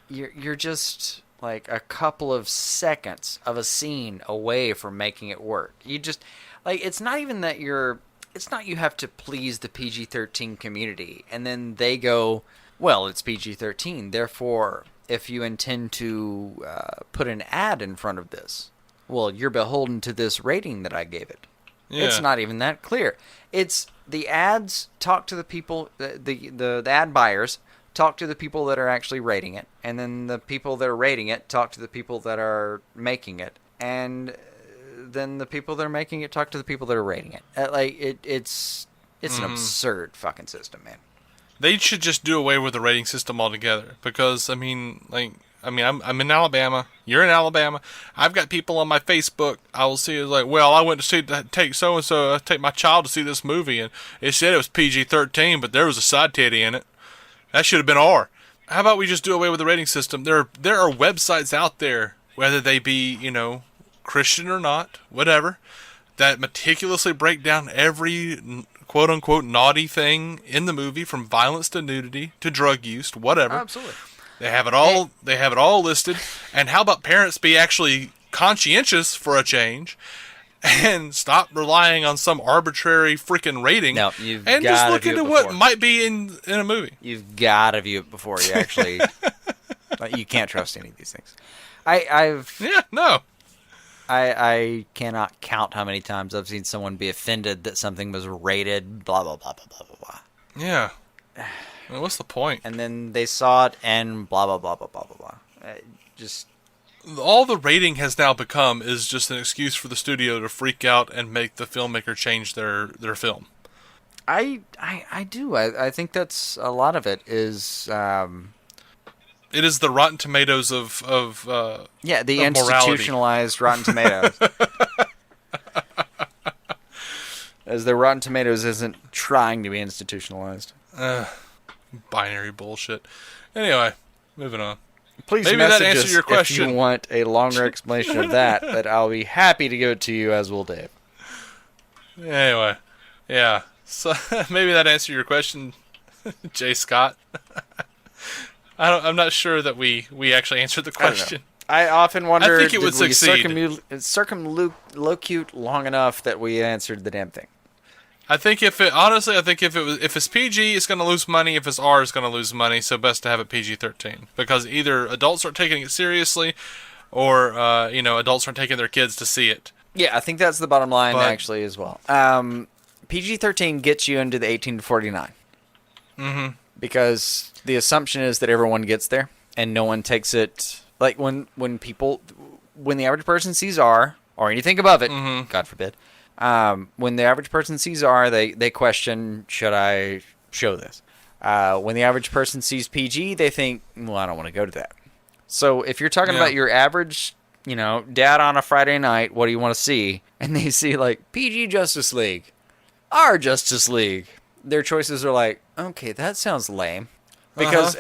you're just like a couple of seconds of a scene away from making it work. You just, like, it's not even that it's not you have to please the PG-13 community, and then they go, well, it's PG-13, therefore, if you intend to put an ad in front of this, well, you're beholden to this rating that I gave it. Yeah. It's not even that clear. It's the ads talk to the people, the ad buyers talk to the people that are actually rating it, and then the people that are rating it talk to the people that are making it, and then the people that are making it talk to the people that are rating it. It's an absurd fucking system, man. They should just do away with the rating system altogether. Because I'm in Alabama. You're in Alabama. I've got people on my Facebook. I will see like, well, I went to take so and so, take my child to see this movie, and it said it was PG-13, but there was a side titty in it. That should have been R. How about we just do away with the rating system? There are websites out there, whether they be Christian or not, whatever, that meticulously break down every quote-unquote naughty thing in the movie, from violence to nudity to drug use to whatever. Absolutely. They have it all. They have it all listed. And how about parents be actually conscientious for a change, and stop relying on some arbitrary freaking rating? No, and just look into what might be in a movie. You've got to view it before you actually. You can't trust any of these things. I cannot count how many times I've seen someone be offended that something was rated blah, blah, blah, blah, blah, blah, blah. Yeah. Well, what's the point? And then they saw it and blah, blah, blah, blah, blah, blah, blah. Just... All the rating has now become is just an excuse for the studio to freak out and make the filmmaker change their film. I do. I think that's a lot of it is... It is the Rotten Tomatoes of the of institutionalized Rotten Tomatoes. As the Rotten Tomatoes isn't trying to be institutionalized. Binary bullshit. Anyway, moving on. Please maybe message that answers us your question. If you want a longer explanation of that, but I'll be happy to give it to you, as will Dave. Anyway, yeah. So maybe that answered your question, Jay Scott. I'm not sure that we actually answered the question. I often wonder, I think it would succeed. Circumlocute long enough that we answered the damn thing. I think if it's PG, it's going to lose money. If it's R, it's going to lose money. So best to have it PG-13, because either adults aren't taking it seriously, or adults aren't taking their kids to see it. Yeah, I think that's the bottom line actually as well. PG-13 gets you into the 18 to 49. Mm-hmm. Because the assumption is that everyone gets there, and no one takes it. Like when the average person sees R, or anything above it, God forbid, when the average person sees R, they question, should I show this? When the average person sees PG, they think, well, I don't want to go to that. So if you're talking about your average, dad on a Friday night, what do you want to see? And they see like PG Justice League, R Justice League. Their choices are like, okay, that sounds lame. Because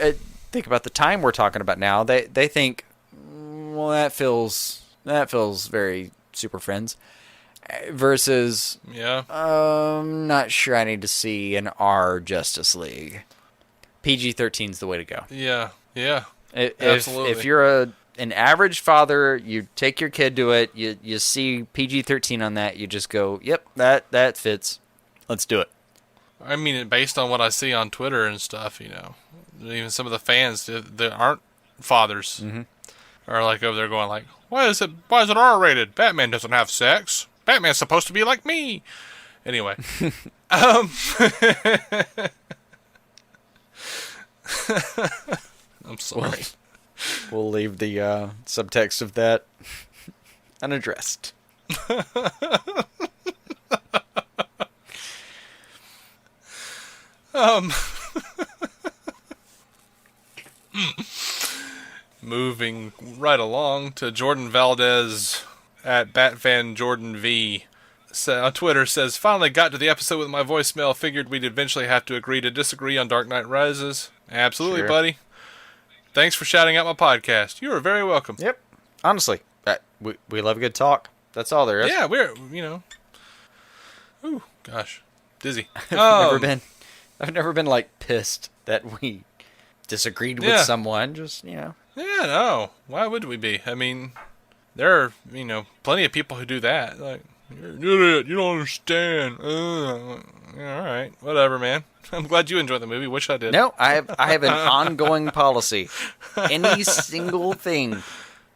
think about the time we're talking about now. They think, well, that feels very Super Friends. Versus, not sure I need to see an R Justice League. PG-13's the way to go. Yeah. Yeah, If absolutely. you're an average father, you take your kid to it. You see PG-13 on that. You just go, yep, that fits. Let's do it. I mean, based on what I see on Twitter and stuff, even some of the fans that aren't fathers are like over there going like, why is it R-rated? Batman doesn't have sex. Batman's supposed to be like me. Anyway, I'm sorry. We'll leave the subtext of that unaddressed. Moving right along to Jordan Valdez at BatFanJordanV. On Twitter says, finally got to the episode with my voicemail. Figured we'd eventually have to agree to disagree on Dark Knight Rises. Absolutely, Sure. buddy. Thanks for shouting out my podcast. You are very welcome. Yep. Honestly, we love a good talk. That's all there is. Yeah, ooh, gosh, dizzy. I've never been like pissed that we disagreed with someone. Just Yeah, no. Why would we be? I mean, there are plenty of people who do that. Like, you're an idiot. You don't understand. Yeah, all right, whatever, man. I'm glad you enjoyed the movie. Wish I did. No, I have an ongoing policy. Any single thing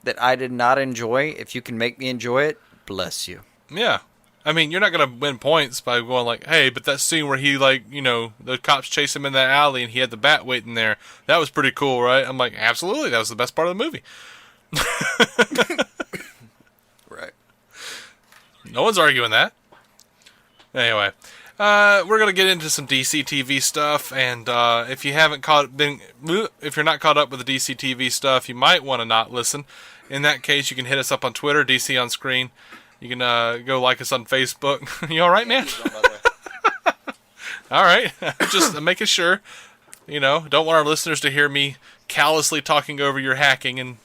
that I did not enjoy, if you can make me enjoy it, bless you. Yeah. I mean, you're not going to win points by going like, hey, but that scene where he, the cops chase him in that alley and he had the bat waiting there, that was pretty cool, right? I'm like, absolutely, that was the best part of the movie. Right. No one's arguing that. Anyway, we're going to get into some DC TV stuff, and if you're not caught up with the DC TV stuff, you might want to not listen. In that case, you can hit us up on Twitter, DC on Screen. You can go like us on Facebook. You all right, man? All right. Just making sure. Don't want our listeners to hear me callously talking over your hacking and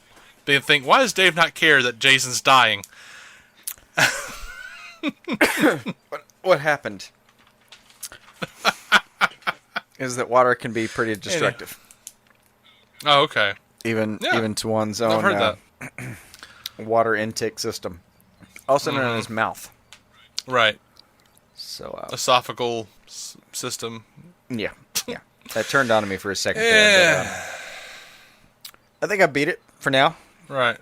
they think, why does Dave not care that Jason's dying? What happened is that water can be pretty destructive. Oh, okay. Even to one's I've own heard that. water intake system. Also known as mouth. Right. So Esophageal system. Yeah. That turned on me for a second there, but, I think I beat it for now. Right.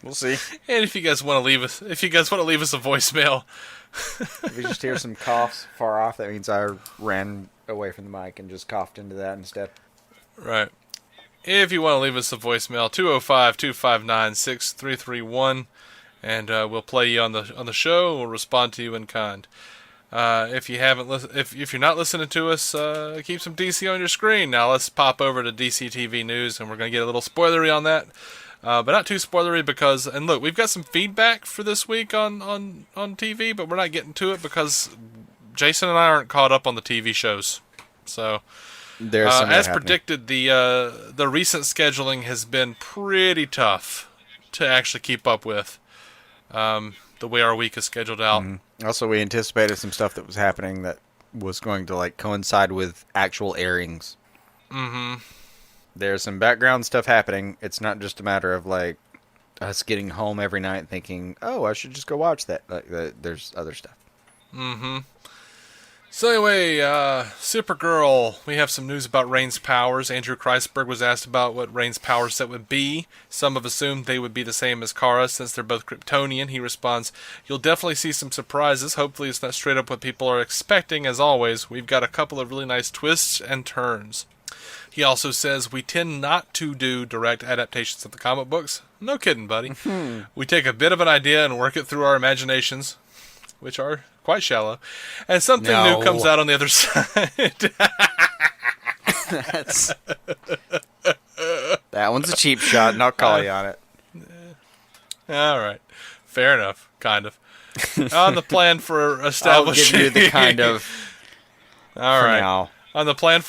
We'll see. And if you guys want to leave us a voicemail, If you just hear some coughs far off, that means I ran away from the mic and just coughed into that instead. right. If you want to leave us a voicemail, 205-259-6331, and we'll play you on the show. And we'll respond to you in kind. If you haven't if you're not listening to us, keep some DC on your screen. Now let's pop over to DC TV news, and we're gonna get a little spoilery on that, but not too spoilery because. And look, we've got some feedback for this week on TV, but we're not getting to it because Jason and I aren't caught up on the TV shows. So. As predicted, the recent scheduling has been pretty tough to actually keep up with. The way our week is scheduled out. Mm-hmm. Also, we anticipated some stuff that was happening that was going to coincide with actual airings. Mm-hmm. There's some background stuff happening. It's not just a matter of us getting home every night thinking, "Oh, I should just go watch that." There's other stuff. Mm-hmm. So anyway, Supergirl, we have some news about Rain's powers. Andrew Kreisberg was asked about what Rain's power set would be. Some have assumed they would be the same as Kara's since they're both Kryptonian. He responds, you'll definitely see some surprises. Hopefully it's not straight up what people are expecting. As always, we've got a couple of really nice twists and turns. He also says, we tend not to do direct adaptations of the comic books. No kidding, buddy. We take a bit of an idea and work it through our imaginations, which are quite shallow, and something new comes out on the other side. That one's a cheap shot, and I'll call you on it. All right. Fair enough, kind of. On the plan for establishing... I'll give you the kind of... All right. Now. On the plan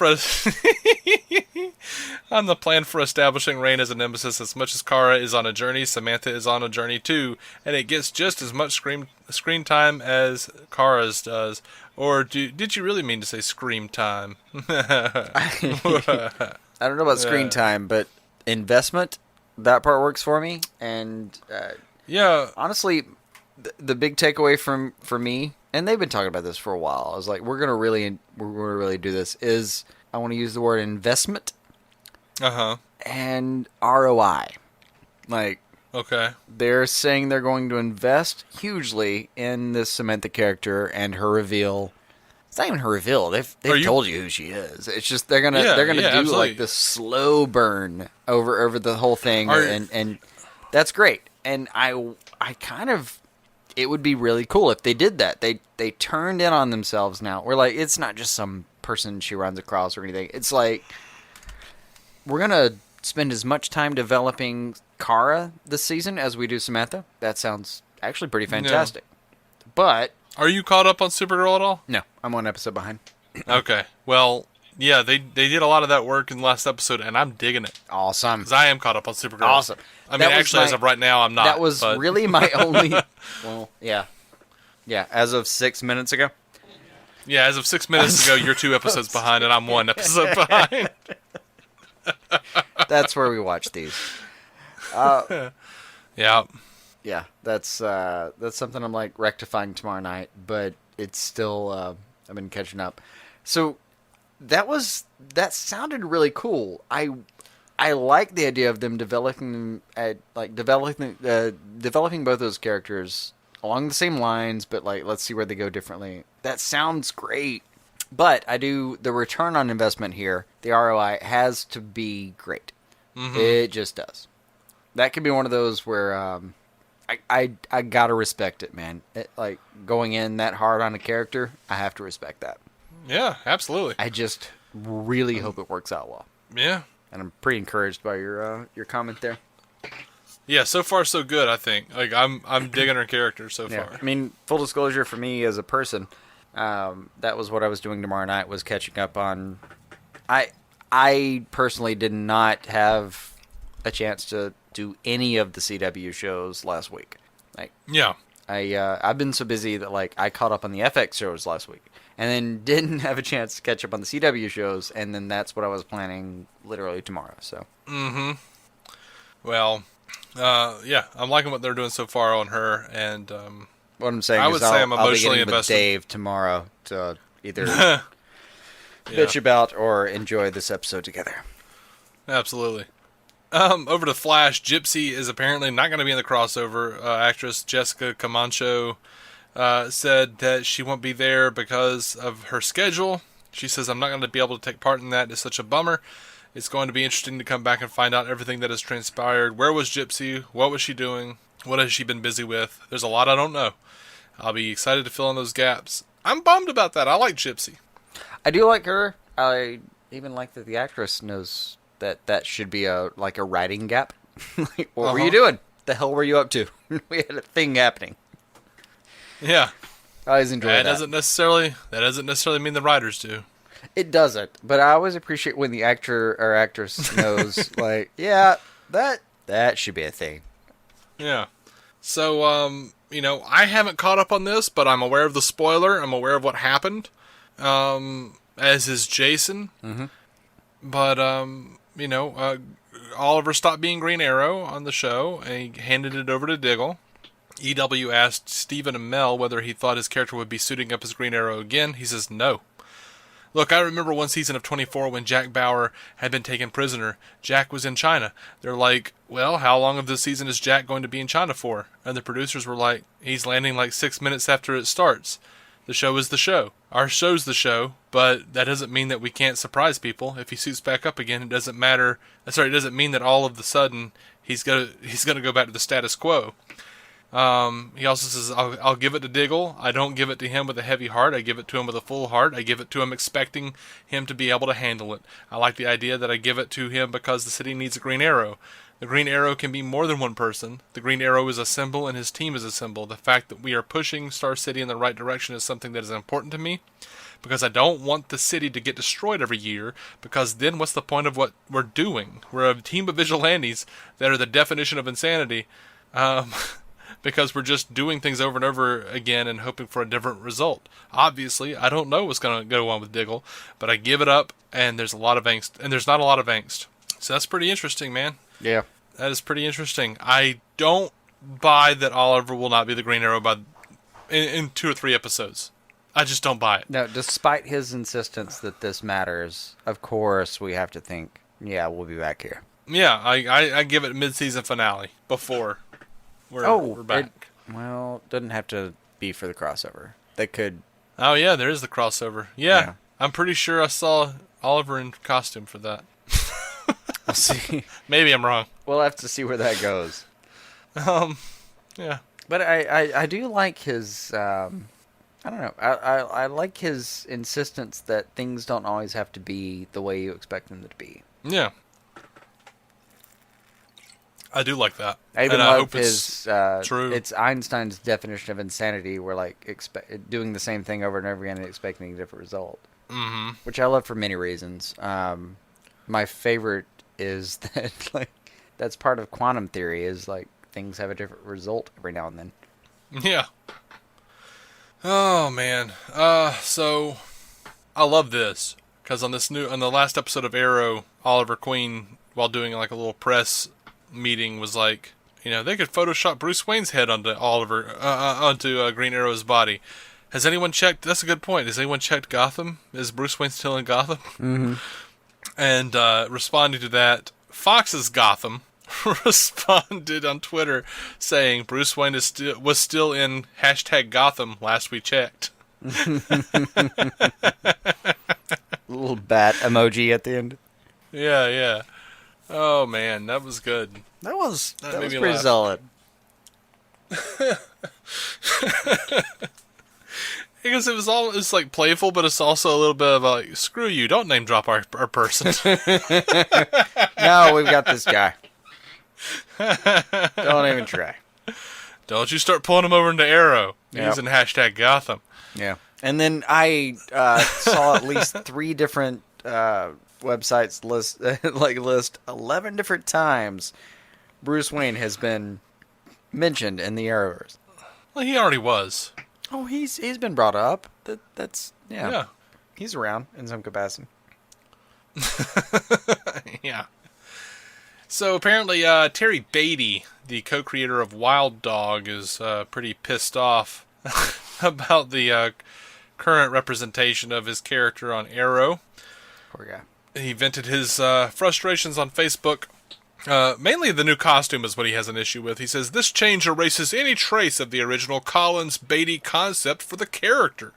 for establishing Rain as a nemesis, as much as Kara is on a journey, Samantha is on a journey too, and it gets just as much screen time as Kara's does. Or did you really mean to say scream time? I don't know about screen time, but investment, that part works for me. And honestly, the big takeaway for me, and they've been talking about this for a while. I was like, we're gonna really do this. Is I want to use the word investment, and ROI. Like, okay, they're saying they're going to invest hugely in this Samantha character and her reveal. It's not even her reveal. They've told you who she is. It's just they're gonna do absolutely. like this slow burn over the whole thing, and that's great. And I kind of, it would be really cool if they did that. They turned in on themselves now. We're like, it's not just some person she runs across or anything. It's like, we're gonna spend as much time developing Kara this season as we do Samantha. That sounds actually pretty fantastic. No. But are you caught up on Supergirl at all? No, I'm 1 episode behind. Okay, well, yeah, they did a lot of that work in the last episode, and I'm digging it. Awesome. Because I am caught up on Supergirl. Awesome. I mean, actually, as of right now, I'm not. That was really my only... Well, yeah. Yeah, as of 6 minutes ago. Yeah, as of 6 minutes ago, you're 2 episodes behind, and I'm 1 episode behind. That's where we watch these. Yeah. Yeah, that's something I'm like rectifying tomorrow night, but it's still I've been catching up. So that sounded really cool. I like the idea of them developing both those characters along the same lines, but like, let's see where they go differently. That sounds great. But the return on investment here, the ROI has to be great. Mm-hmm. It just does. That could be one of those where I gotta respect it, man. Like, going in that hard on a character, I have to respect that. Yeah, absolutely. I just really hope it works out well. Yeah. And I'm pretty encouraged by your comment there. Yeah, so far so good, I think. Like, I'm digging her character so far. I mean, full disclosure for me as a person, that was what I was doing tomorrow night, was catching up on... I personally did not have a chance to do any of the CW shows last week. Like, yeah. I've been so busy that, like, I caught up on the FX shows last week, and then didn't have a chance to catch up on the CW shows, and then that's what I was planning literally tomorrow, so. Mm-hmm. Well, yeah, I'm liking what they're doing so far on her, and what I'm saying is I'm emotionally I'll be getting invested with Dave tomorrow to either bitch about or enjoy this episode together. Absolutely. Over to Flash, Gypsy is apparently not going to be in the crossover. Actress Jessica Camacho said that she won't be there because of her schedule. She says, I'm not going to be able to take part in that. It's such a bummer. It's going to be interesting to come back and find out everything that has transpired. Where was Gypsy? What was she doing? What has she been busy with? There's a lot I don't know. I'll be excited to fill in those gaps. I'm bummed about that. I like Gypsy. I do like her. I even like that the actress knows that should be a writing gap. Like, what were you doing? The hell were you up to? We had a thing happening. Yeah. I always enjoy that. That doesn't necessarily mean the writers do. It doesn't, but I always appreciate when the actor or actress knows, like, yeah, that should be a thing. Yeah. So, I haven't caught up on this, but I'm aware of the spoiler. I'm aware of what happened. As is Jason. Mm-hmm. But, Oliver stopped being Green Arrow on the show, and he handed it over to Diggle. EW asked Stephen Amell whether he thought his character would be suiting up as Green Arrow again. He says no. Look, I remember one season of 24 when Jack Bauer had been taken prisoner. Jack was in China. They're like, well, how long of this season is Jack going to be in China for? And the producers were like, he's landing like 6 minutes after it starts. The show is the show. Our show's the show, but that doesn't mean that we can't surprise people. If he suits back up again, it doesn't matter. It doesn't mean that all of the sudden he's gonna go back to the status quo. He also says, I'll give it to Diggle. I don't give it to him with a heavy heart. I give it to him with a full heart. I give it to him expecting him to be able to handle it. I like the idea that I give it to him because the city needs a Green Arrow. The Green Arrow can be more than one person. The Green Arrow is a symbol and his team is a symbol. The fact that we are pushing Star City in the right direction is something that is important to me, because I don't want the city to get destroyed every year, because then what's the point of what we're doing? We're a team of vigilantes that are the definition of insanity. because we're just doing things over and over again and hoping for a different result. Obviously, I don't know what's going to go on with Diggle, but I give it up, and there's a lot of angst, and there's not a lot of angst. So that's pretty interesting, man. Yeah. That is pretty interesting. I don't buy that Oliver will not be the Green Arrow in 2 or 3 episodes. I just don't buy it. No, despite his insistence that this matters, of course we have to think, yeah, we'll be back here. Yeah, I give it mid-season finale before we're back. Doesn't have to be for the crossover. They could. Oh yeah, there is the crossover. Yeah. I'm pretty sure I saw Oliver in costume for that. We'll see. Maybe I'm wrong. We'll have to see where that goes. Yeah. But I do like his. I don't know. I like his insistence that things don't always have to be the way you expect them to be. Yeah. I do like that. I even I love hope his. it's true. It's Einstein's definition of insanity, where like doing the same thing over and over again and expecting a different result. Mm-hmm. Which I love for many reasons. My favorite is that like that's part of quantum theory. Is like things have a different result every now and then. Yeah. Oh man. So I love this because on the last episode of Arrow, Oliver Queen, while doing like a little press meeting, was like, they could Photoshop Bruce Wayne's head onto Green Arrow's body. Has anyone checked? That's a good point. Has anyone checked Gotham? Is Bruce Wayne still in Gotham? Mm-hmm. And responding to that, Fox's Gotham responded on Twitter saying Bruce Wayne was still in #Gotham last we checked. Little bat emoji at the end. Yeah. Oh man, that was good. That was made me pretty laugh. solid. Because it's like playful, but it's also a little bit of like, screw you, don't name drop our person. No, we've got this guy. Don't even try. Don't you start pulling him over into Arrow. Yep. He's in #Gotham. Yeah. And then I saw at least 3 different websites list 11 different times Bruce Wayne has been mentioned in the Arrowverse. Well, he already was. Oh, he's been brought up. That's Yeah. He's around in some capacity. Yeah. So apparently Terry Beatty, the co-creator of Wild Dog, is pretty pissed off about the current representation of his character on Arrow. Poor guy. He vented his frustrations on Facebook. Mainly the new costume is what he has an issue with. He says, this change erases any trace of the original Collins-Beatty concept for the character.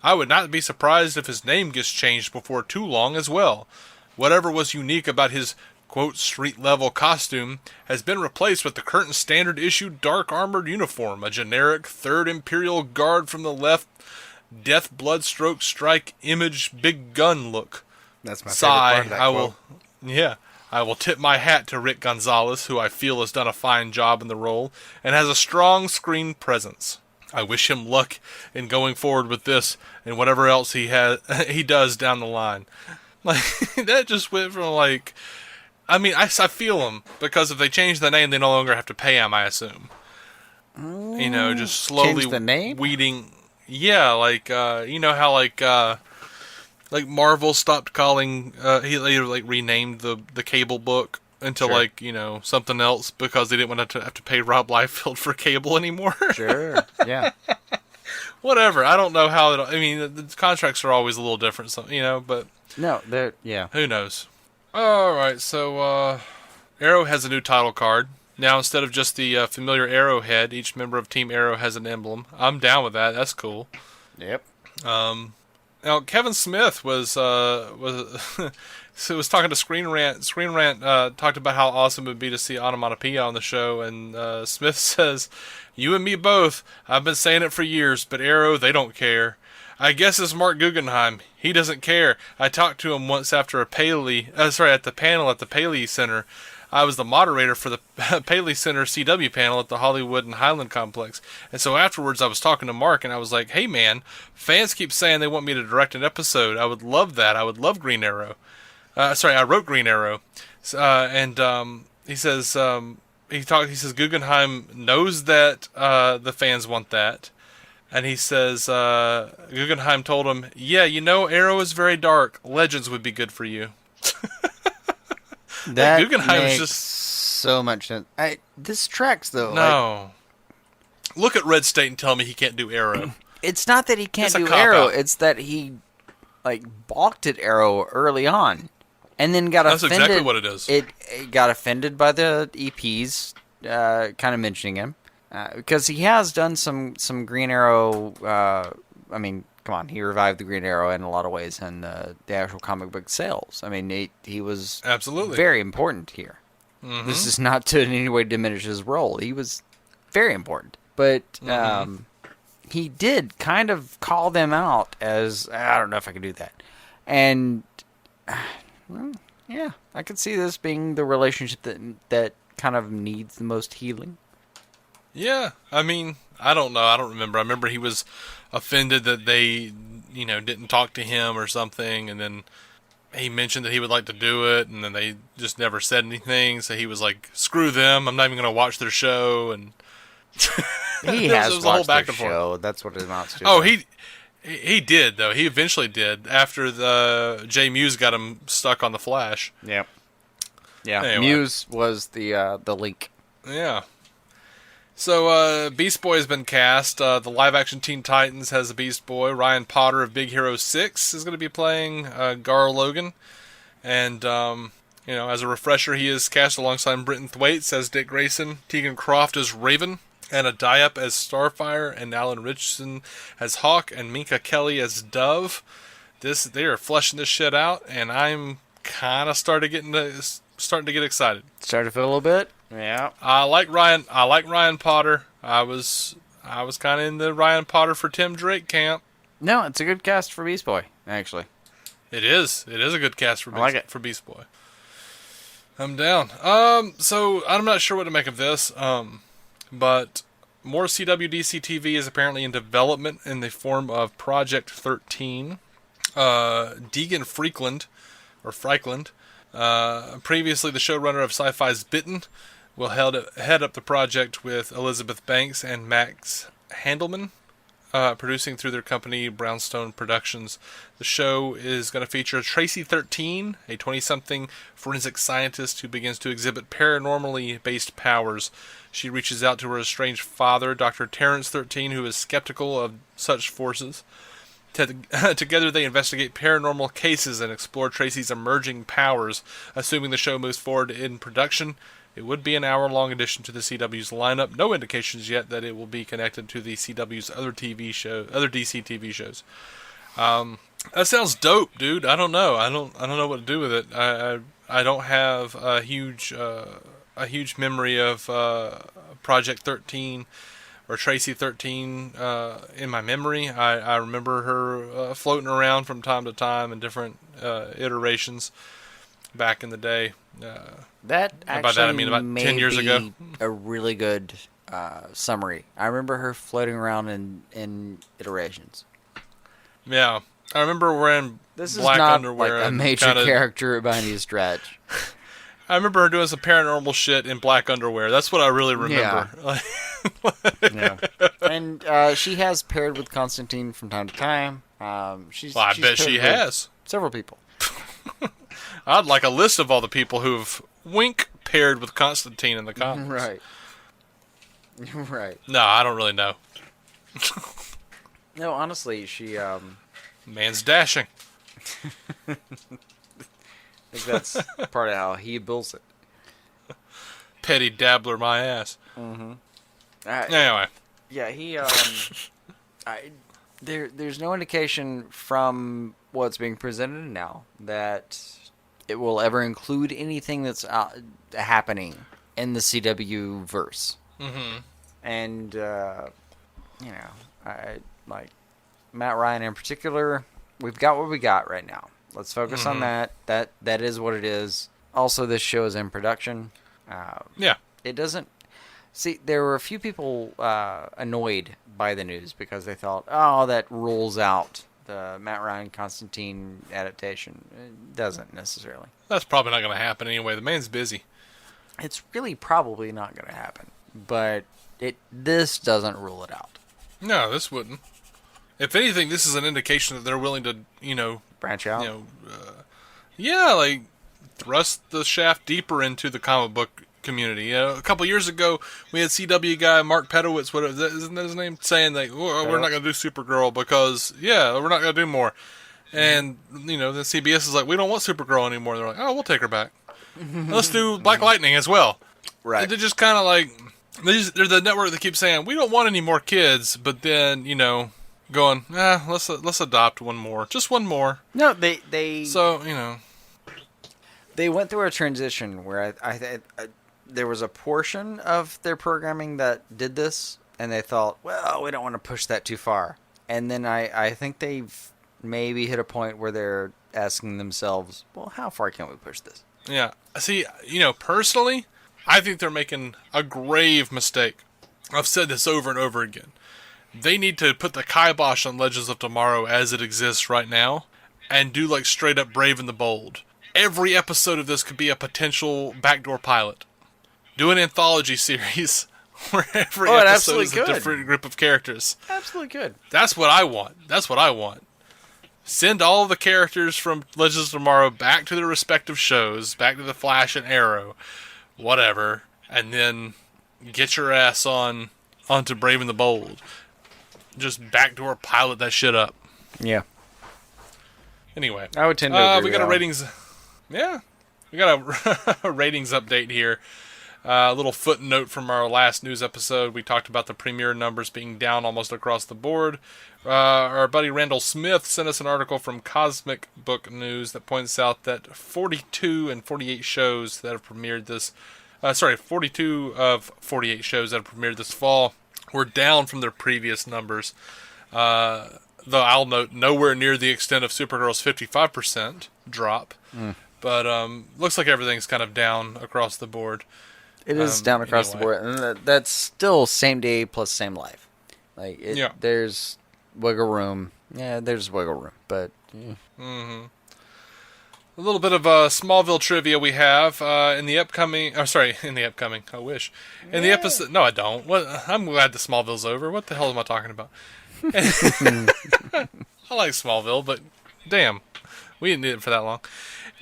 I would not be surprised if his name gets changed before too long as well. Whatever was unique about his, quote, street-level costume has been replaced with the current standard issue dark armored uniform, a generic 3rd Imperial Guard from the left, death bloodstroke strike image big gun look. That's my Sigh, favorite part of that quote. I will tip my hat to Rick Gonzalez, who I feel has done a fine job in the role, and has a strong screen presence. I wish him luck in going forward with this and whatever else he does down the line. Like, that just went from like, I mean, I feel him, because if they change the name, they no longer have to pay him, I assume. Just slowly Change the name? weeding. Yeah, like, how like Marvel stopped calling, he like renamed the Cable book into Sure. something else because they didn't want to have to pay Rob Liefeld for Cable anymore. Sure, yeah. Whatever. I don't know how the contracts are always a little different, but No, yeah. who knows? All right, so Arrow has a new title card. Now, instead of just the familiar arrowhead, each member of Team Arrow has an emblem. I'm down with that. That's cool. Yep. Now, Kevin Smith was was talking to Screen Rant. Screen Rant talked about how awesome it would be to see onomatopoeia on the show, and Smith says, "You and me both. I've been saying it for years, but Arrow, they don't care. I guess it's Mark Guggenheim. He doesn't care. I talked to him once after at the panel at the Paley Center. I was the moderator for the Paley Center CW panel at the Hollywood and Highland Complex. And so afterwards I was talking to Mark and I was like, hey man, fans keep saying they want me to direct an episode. I would love that. I would love Green Arrow. I wrote Green Arrow. And he says, He says Guggenheim knows that the fans want that. And he says Guggenheim told him, yeah, Arrow is very dark. Legends would be good for you. That Guggenheim makes is just so much sense. This tracks, though. no. Look at Red State and tell me he can't do Arrow. It's not that he can't It's a do cop-out. Arrow. It's that he balked at Arrow early on, and then got That's offended. exactly what it is. It got offended by the EPs, kind of mentioning him, because he has done some Green Arrow. I mean, come on, he revived the Green Arrow in a lot of ways in the actual comic book sales. I mean, he was Absolutely very important here. Mm-hmm. This is not to in any way diminish his role. He was very important, but. He did kind of call them out as, I don't know if I can do that. And, well, yeah, I could see this being the relationship that kind of needs the most healing. Yeah, I mean, I don't know. I don't remember. I remember he was offended that they, didn't talk to him or something, and then he mentioned that he would like to do it, and then they just never said anything, so he was like, screw them, I'm not even going to watch their show, and... He has watched the show. That's what it amounts to. Oh, he did, though. He eventually did, after the Jay Muse got him stuck on the Flash. Yep. Yeah, anyway. Muse was the link. Yeah. So, Beast Boy has been cast. The live-action Teen Titans has a Beast Boy. Ryan Potter of Big Hero 6 is going to be playing Gar Logan. And, as a refresher, he is cast alongside Britton Thwaites as Dick Grayson, Tegan Croft as Raven, Anna Diop as Starfire, and Alan Richardson as Hawk, and Minka Kelly as Dove. They are fleshing this shit out, and I'm kind of starting to get excited. Starting to feel a little bit. Yeah. I like Ryan Potter. I was kind of in the Ryan Potter for Tim Drake camp. No, it's a good cast for Beast Boy, actually. It is. It is a good cast for Beast Boy. I'm down. So I'm not sure what to make of this. But more CWDC TV is apparently in development in the form of Project 13. Deegan Freakland, previously the showrunner of Sci-Fi's Bitten, will head up the project with Elizabeth Banks and Max Handelman, producing through their company Brownstone Productions. The show is going to feature Tracy 13, a 20-something forensic scientist who begins to exhibit paranormally based powers. She reaches out to her estranged father, Dr. Terrence 13, who is skeptical of such forces. Together they investigate paranormal cases and explore Tracy's emerging powers. Assuming the show moves forward in production, it would be an hour-long addition to the CW's lineup. No indications yet that it will be connected to the CW's other DC TV shows. That sounds dope, dude. I don't know. I don't know what to do with it. I don't have a huge memory of Project 13 or Tracy 13 in my memory. I remember her floating around from time to time in different iterations back in the day. That actually by that I mean about 10 years ago. A really good summary. I remember her floating around in iterations. Yeah, I remember wearing this black is not underwear. Like a major character by any stretch. I remember her doing some paranormal shit in black underwear. That's what I really remember. Yeah. And she has paired with Constantine from time to time. I bet she has. Several people. I'd like a list of all the people who've paired with Constantine in the comics. Right. Right. No, I don't really know. No, honestly, she... Man's dashing. I think that's part of how he builds it. Petty dabbler my ass. Mm-hmm. Anyway. Yeah, he... there's no indication from what's being presented now that it will ever include anything that's happening in the CW verse. Mm-hmm. And, I like Matt Ryan in particular. We've got what we got right now. Let's focus on that. That is what it is. Also, this show is in production. Yeah. It doesn't... See, there were a few people annoyed by the news because they thought, oh, that rules out the Matt Ryan Constantine adaptation. It doesn't necessarily. That's probably not going to happen anyway. The man's busy. it's really probably not going to happen. But this doesn't rule it out. No, this wouldn't. If anything, this is an indication that they're willing to, Branch out. Like thrust the shaft deeper into the comic book community. A couple years ago, we had CW guy Mark Pedowitz, isn't that his name, saying like, we're not going to do Supergirl because, we're not going to do more. And, then CBS is like, we don't want Supergirl anymore. They're like, oh, we'll take her back. Let's do Black Lightning as well. Right. And they're just kind of like, they're the network that keeps saying, we don't want any more kids, but then, going, let's adopt one more. Just one more. No, they... So, They went through a transition where I there was a portion of their programming that did this, and they thought, well, we don't want to push that too far. And then I think they've maybe hit a point where they're asking themselves, well, how far can we push this? Yeah. See, personally, I think they're making a grave mistake. I've said this over and over again. They need to put the kibosh on Legends of Tomorrow as it exists right now, and do like straight up Brave and the Bold. Every episode of this could be a potential backdoor pilot. Do an anthology series where every episode is a different group of characters. Absolutely good. That's what I want. Send all of the characters from Legends of Tomorrow back to their respective shows, back to the Flash and Arrow, whatever, and then get your ass onto Brave and the Bold. Just backdoor pilot that shit up. Yeah. Anyway, I would tend to agree. We got a ratings. Yeah, we got a ratings update here. A little footnote from our last news episode. We talked about the premiere numbers being down almost across the board. Our buddy Randall Smith sent us an article from Cosmic Book News that points out that 42 and 48 shows that have premiered this... 42 of 48 shows that have premiered this fall were down from their previous numbers. Though I'll note, nowhere near the extent of Supergirl's 55% drop. But looks like everything's kind of down across the board. It is down across the board. And that's still same day plus same life. There's wiggle room. Yeah, there's wiggle room. But... A little bit of Smallville trivia we have in the upcoming... I wish. In the episode... No, I don't. I'm glad the Smallville's over. What the hell am I talking about? I like Smallville, but damn, we didn't need it for that long.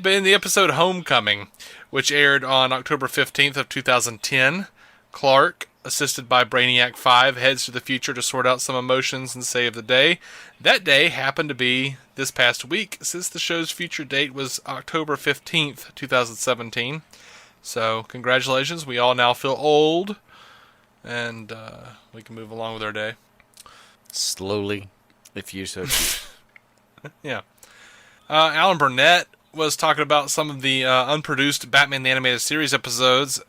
But in the episode Homecoming, which aired on October 15th of 2010, Clark, assisted by Brainiac 5, heads to the future to sort out some emotions and save the day. That day happened to be this past week, since the show's future date was October 15th, 2017. So, congratulations, we all now feel old, and we can move along with our day. Slowly, if you so choose. Yeah. Alan Burnett was talking about some of the unproduced Batman the Animated Series episodes.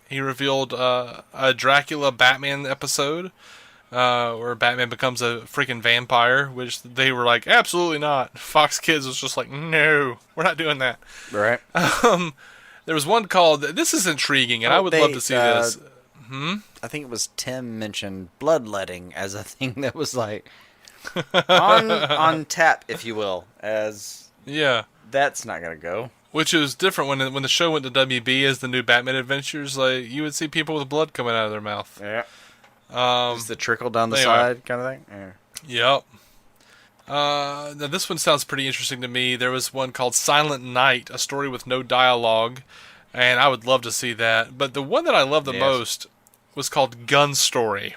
He revealed a Dracula Batman episode where Batman becomes a freaking vampire, which they were like, absolutely not. Fox Kids was just like, no, we're not doing that. Right. There was one called, this is intriguing, and I would love to see this. I think it was Tim mentioned bloodletting as a thing that was like on tap, if you will, as that's not gonna go. Which is different when the show went to WB as the new Batman Adventures. Like you would see people with blood coming out of their mouth. Yeah. Just the trickle down the side kind of thing. Yeah. Yep. Now this one sounds pretty interesting to me. There was one called Silent Night, a story with no dialogue, and I would love to see that. But the one that I love the most was called Gun Story.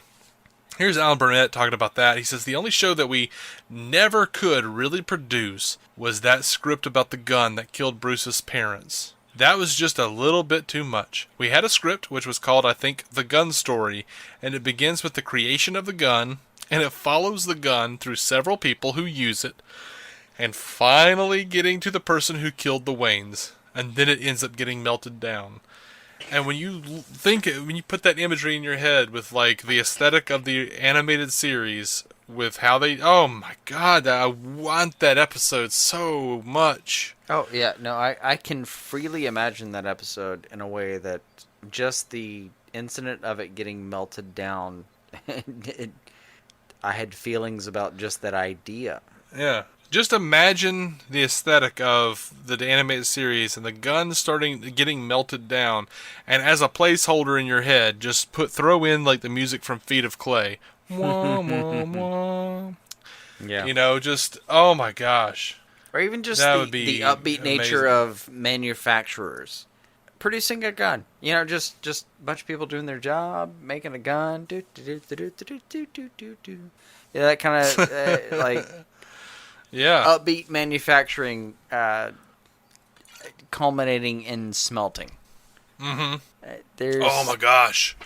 Here's Alan Burnett talking about that. He says, the only show that we never could really produce was that script about the gun that killed Bruce's parents. That was just a little bit too much. We had a script which was called, I think, The Gun Story, and it begins with the creation of the gun, and it follows the gun through several people who use it, and finally getting to the person who killed the Waynes, and then it ends up getting melted down. And when you put that imagery in your head with like the aesthetic of the animated series, with how they, oh my god, I want that episode so much. Oh yeah, no, I can freely imagine that episode in a way that just the incident of it getting melted down, I had feelings about just that idea. Yeah, Just imagine the aesthetic of the animated series and the gun getting melted down, and as a placeholder in your head, just throw in like the music from Feet of Clay. Wah, wah, wah. Yeah. You know, just oh my gosh. Or even just That the would be upbeat nature amazing. of manufacturers producing a gun. You know, just a bunch of people doing their job, making a gun. Do, do, do, do, do, do, do, do, do. Yeah, that kind of like Yeah. upbeat manufacturing, culminating in smelting. Mm-hmm. There's Oh my gosh.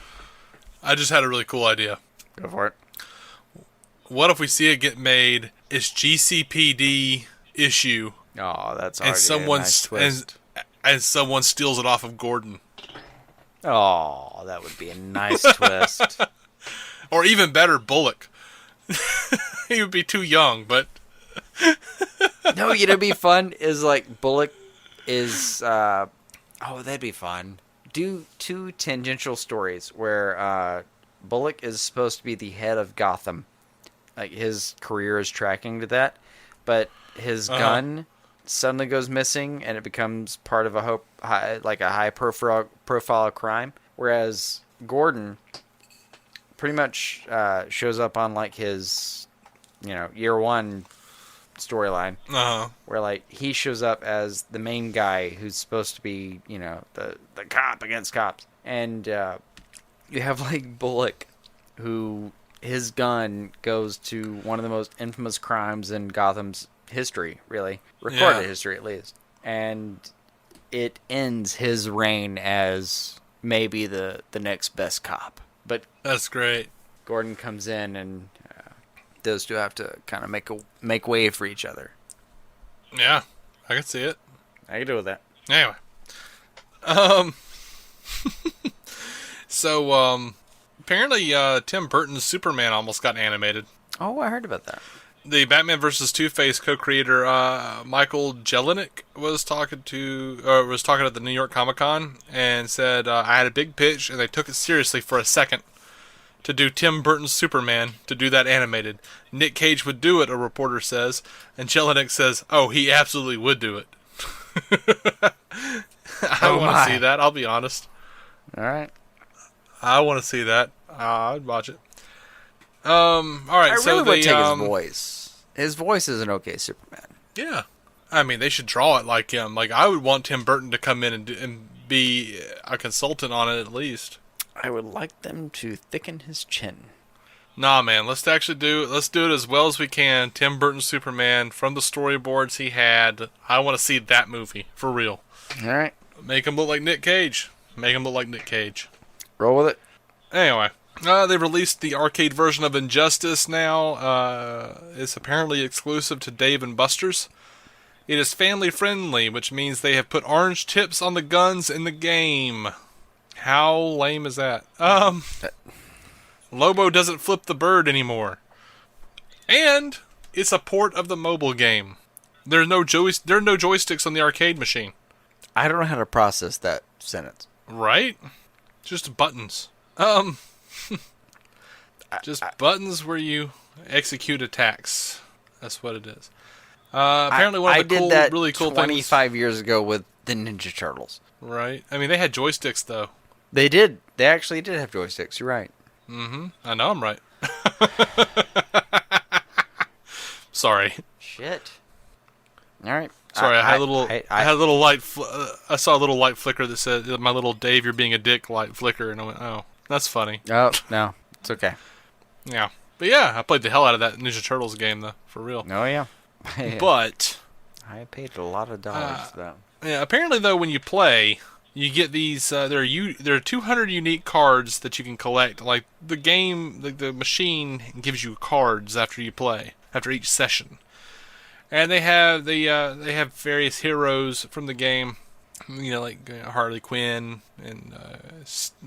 I just had a really cool idea. Go for it. What if we see it get made? It's GCPD issue, Oh, that's and already a nice twist. and someone steals it off of Gordon, Oh, that would be a nice twist. or even better, Bullock. He would be too young, but No, you know, what'd be fun is like Bullock is. Oh, that'd be fun. Do 2 tangential stories where Bullock is supposed to be the head of Gotham. Like his career is tracking to that, but his gun suddenly goes missing, and it becomes part of a high profile crime. Whereas Gordon pretty much shows up on like his, year 1 storyline, where like he shows up as the main guy who's supposed to be, the cop against cops, and you have like Bullock, who his gun goes to one of the most infamous crimes in Gotham's history, really recorded history at least, and it ends his reign as maybe the next best cop. But that's great. Gordon comes in, and those two have to kind of make way for each other. Yeah, I can see it. I can deal with that. Anyway, so apparently Tim Burton's Superman almost got animated. Oh, I heard about that. The Batman vs. Two-Face co-creator Michael Jelenic was talking at the New York Comic Con and said, "I had a big pitch, and they took it seriously for a second to do Tim Burton's Superman, to do that animated. Nick Cage would do it," a reporter says, and Jelenic says, "Oh, he absolutely would do it." I want to see that. I'll be honest. All right. I want to see that. I'd watch it. All right. I so really would take his voice. His voice is an okay Superman. Yeah, I mean they should draw it like him. Like I would want Tim Burton to come in and be a consultant on it at least. I would like them to thicken his chin. Nah, man. Let's do it as well as we can. Tim Burton's Superman from the storyboards he had. I want to see that movie for real. All right. Make him look like Nick Cage. Roll with it. Anyway. They released the arcade version of Injustice now. It's apparently exclusive to Dave & Buster's. It is family friendly, which means they have put orange tips on the guns in the game. How lame is that? Lobo doesn't flip the bird anymore. And it's a port of the mobile game. There are no joysticks on the arcade machine. I don't know how to process that sentence. Right? Just buttons. Just buttons where you execute attacks. That's what it is. Apparently, one of the did that really cool 25 years ago with the Ninja Turtles. Right. I mean, they had joysticks though. They did. They actually did have joysticks. You're right. Mm-hmm. I know I'm right. Sorry. Shit. All right. Sorry, I had a little light. I saw a little light flicker that said, "My little Dave, you're being a dick." Light flicker, and I went, "Oh, that's funny." Oh no, it's okay. Yeah, but yeah, I played the hell out of that Ninja Turtles game though, for real. Oh yeah. But I paid a lot of dollars for that. Yeah, apparently though, when you play, you get these. There are 200 unique cards that you can collect. Like the game, the machine gives you cards after you play, after each session. And they have various heroes from the game, like Harley Quinn and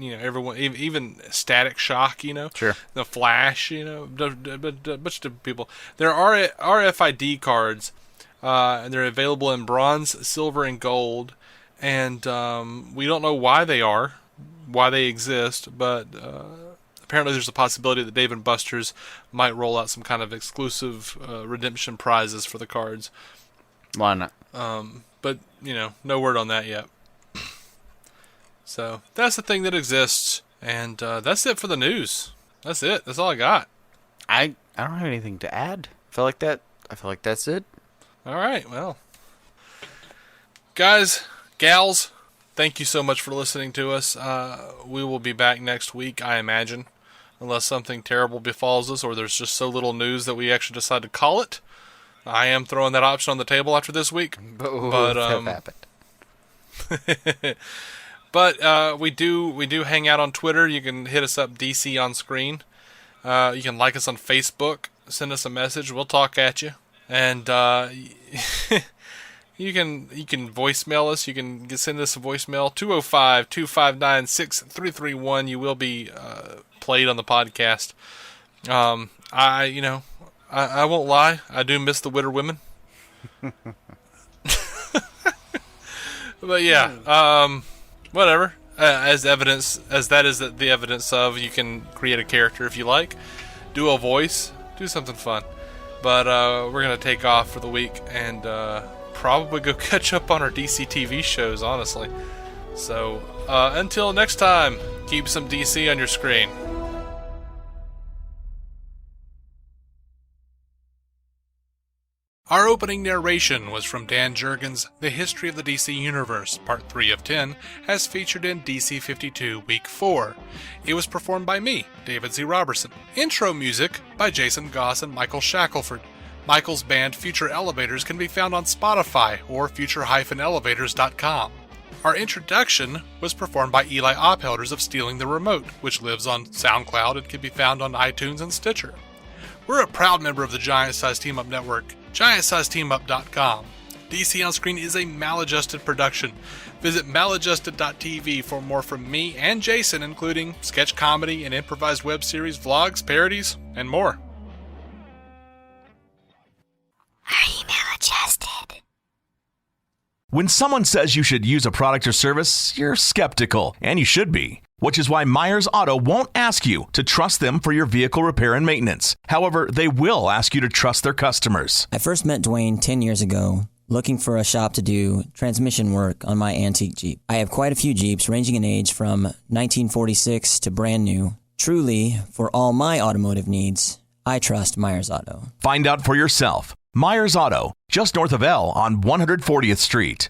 everyone, even Static Shock, Sure. the Flash, a bunch of people. There are RFID cards, and they're available in bronze, silver, and gold. And we don't know why they exist, but apparently there's a possibility that Dave & Buster's might roll out some kind of exclusive redemption prizes for the cards. Why not? But, no word on that yet. So, that's the thing that exists. And that's it for the news. That's it. That's all I got. I don't have anything to add. I feel like that's it. All right, well. Guys, gals, thank you so much for listening to us. We will be back next week, I imagine. Unless something terrible befalls us or there's just so little news that we actually decide to call it. I am throwing that option on the table after this week. But that happened. But we do hang out on Twitter. You can hit us up, DC on Screen. You can like us on Facebook. Send us a message. We'll talk at you. And you can voicemail us. You can send us a voicemail, 205-259-6331. You will be played on the podcast. I won't lie. I do miss the Witter Women. But yeah, whatever. As that is the evidence of, you can create a character if you like, do a voice, do something fun. But we're gonna take off for the week and probably go catch up on our DC TV shows, honestly. So until next time, keep some DC on your screen. Our opening narration was from Dan Jurgens' The History of the DC Universe, Part 3 of 10, as featured in DC 52 Week 4. It was performed by me, David Z. Robertson. Intro music by Jason Goss and Michael Shackelford. Michael's band Future Elevators can be found on Spotify or future-elevators.com. Our introduction was performed by Eli Ophelders of Stealing the Remote, which lives on SoundCloud and can be found on iTunes and Stitcher. We're a proud member of the Giant Size Team Up Network, GiantSizeTeamUp.com. DC On Screen is a maladjusted production. Visit maladjusted.tv for more from me and Jason, including sketch comedy and improvised web series, vlogs, parodies, and more. Are you maladjusted? When someone says you should use a product or service, you're skeptical, and you should be. Which is why Myers Auto won't ask you to trust them for your vehicle repair and maintenance. However, they will ask you to trust their customers. I first met Dwayne 10 years ago, looking for a shop to do transmission work on my antique Jeep. I have quite a few Jeeps ranging in age from 1946 to brand new. Truly, for all my automotive needs, I trust Myers Auto. Find out for yourself. Myers Auto, just north of L on 140th Street.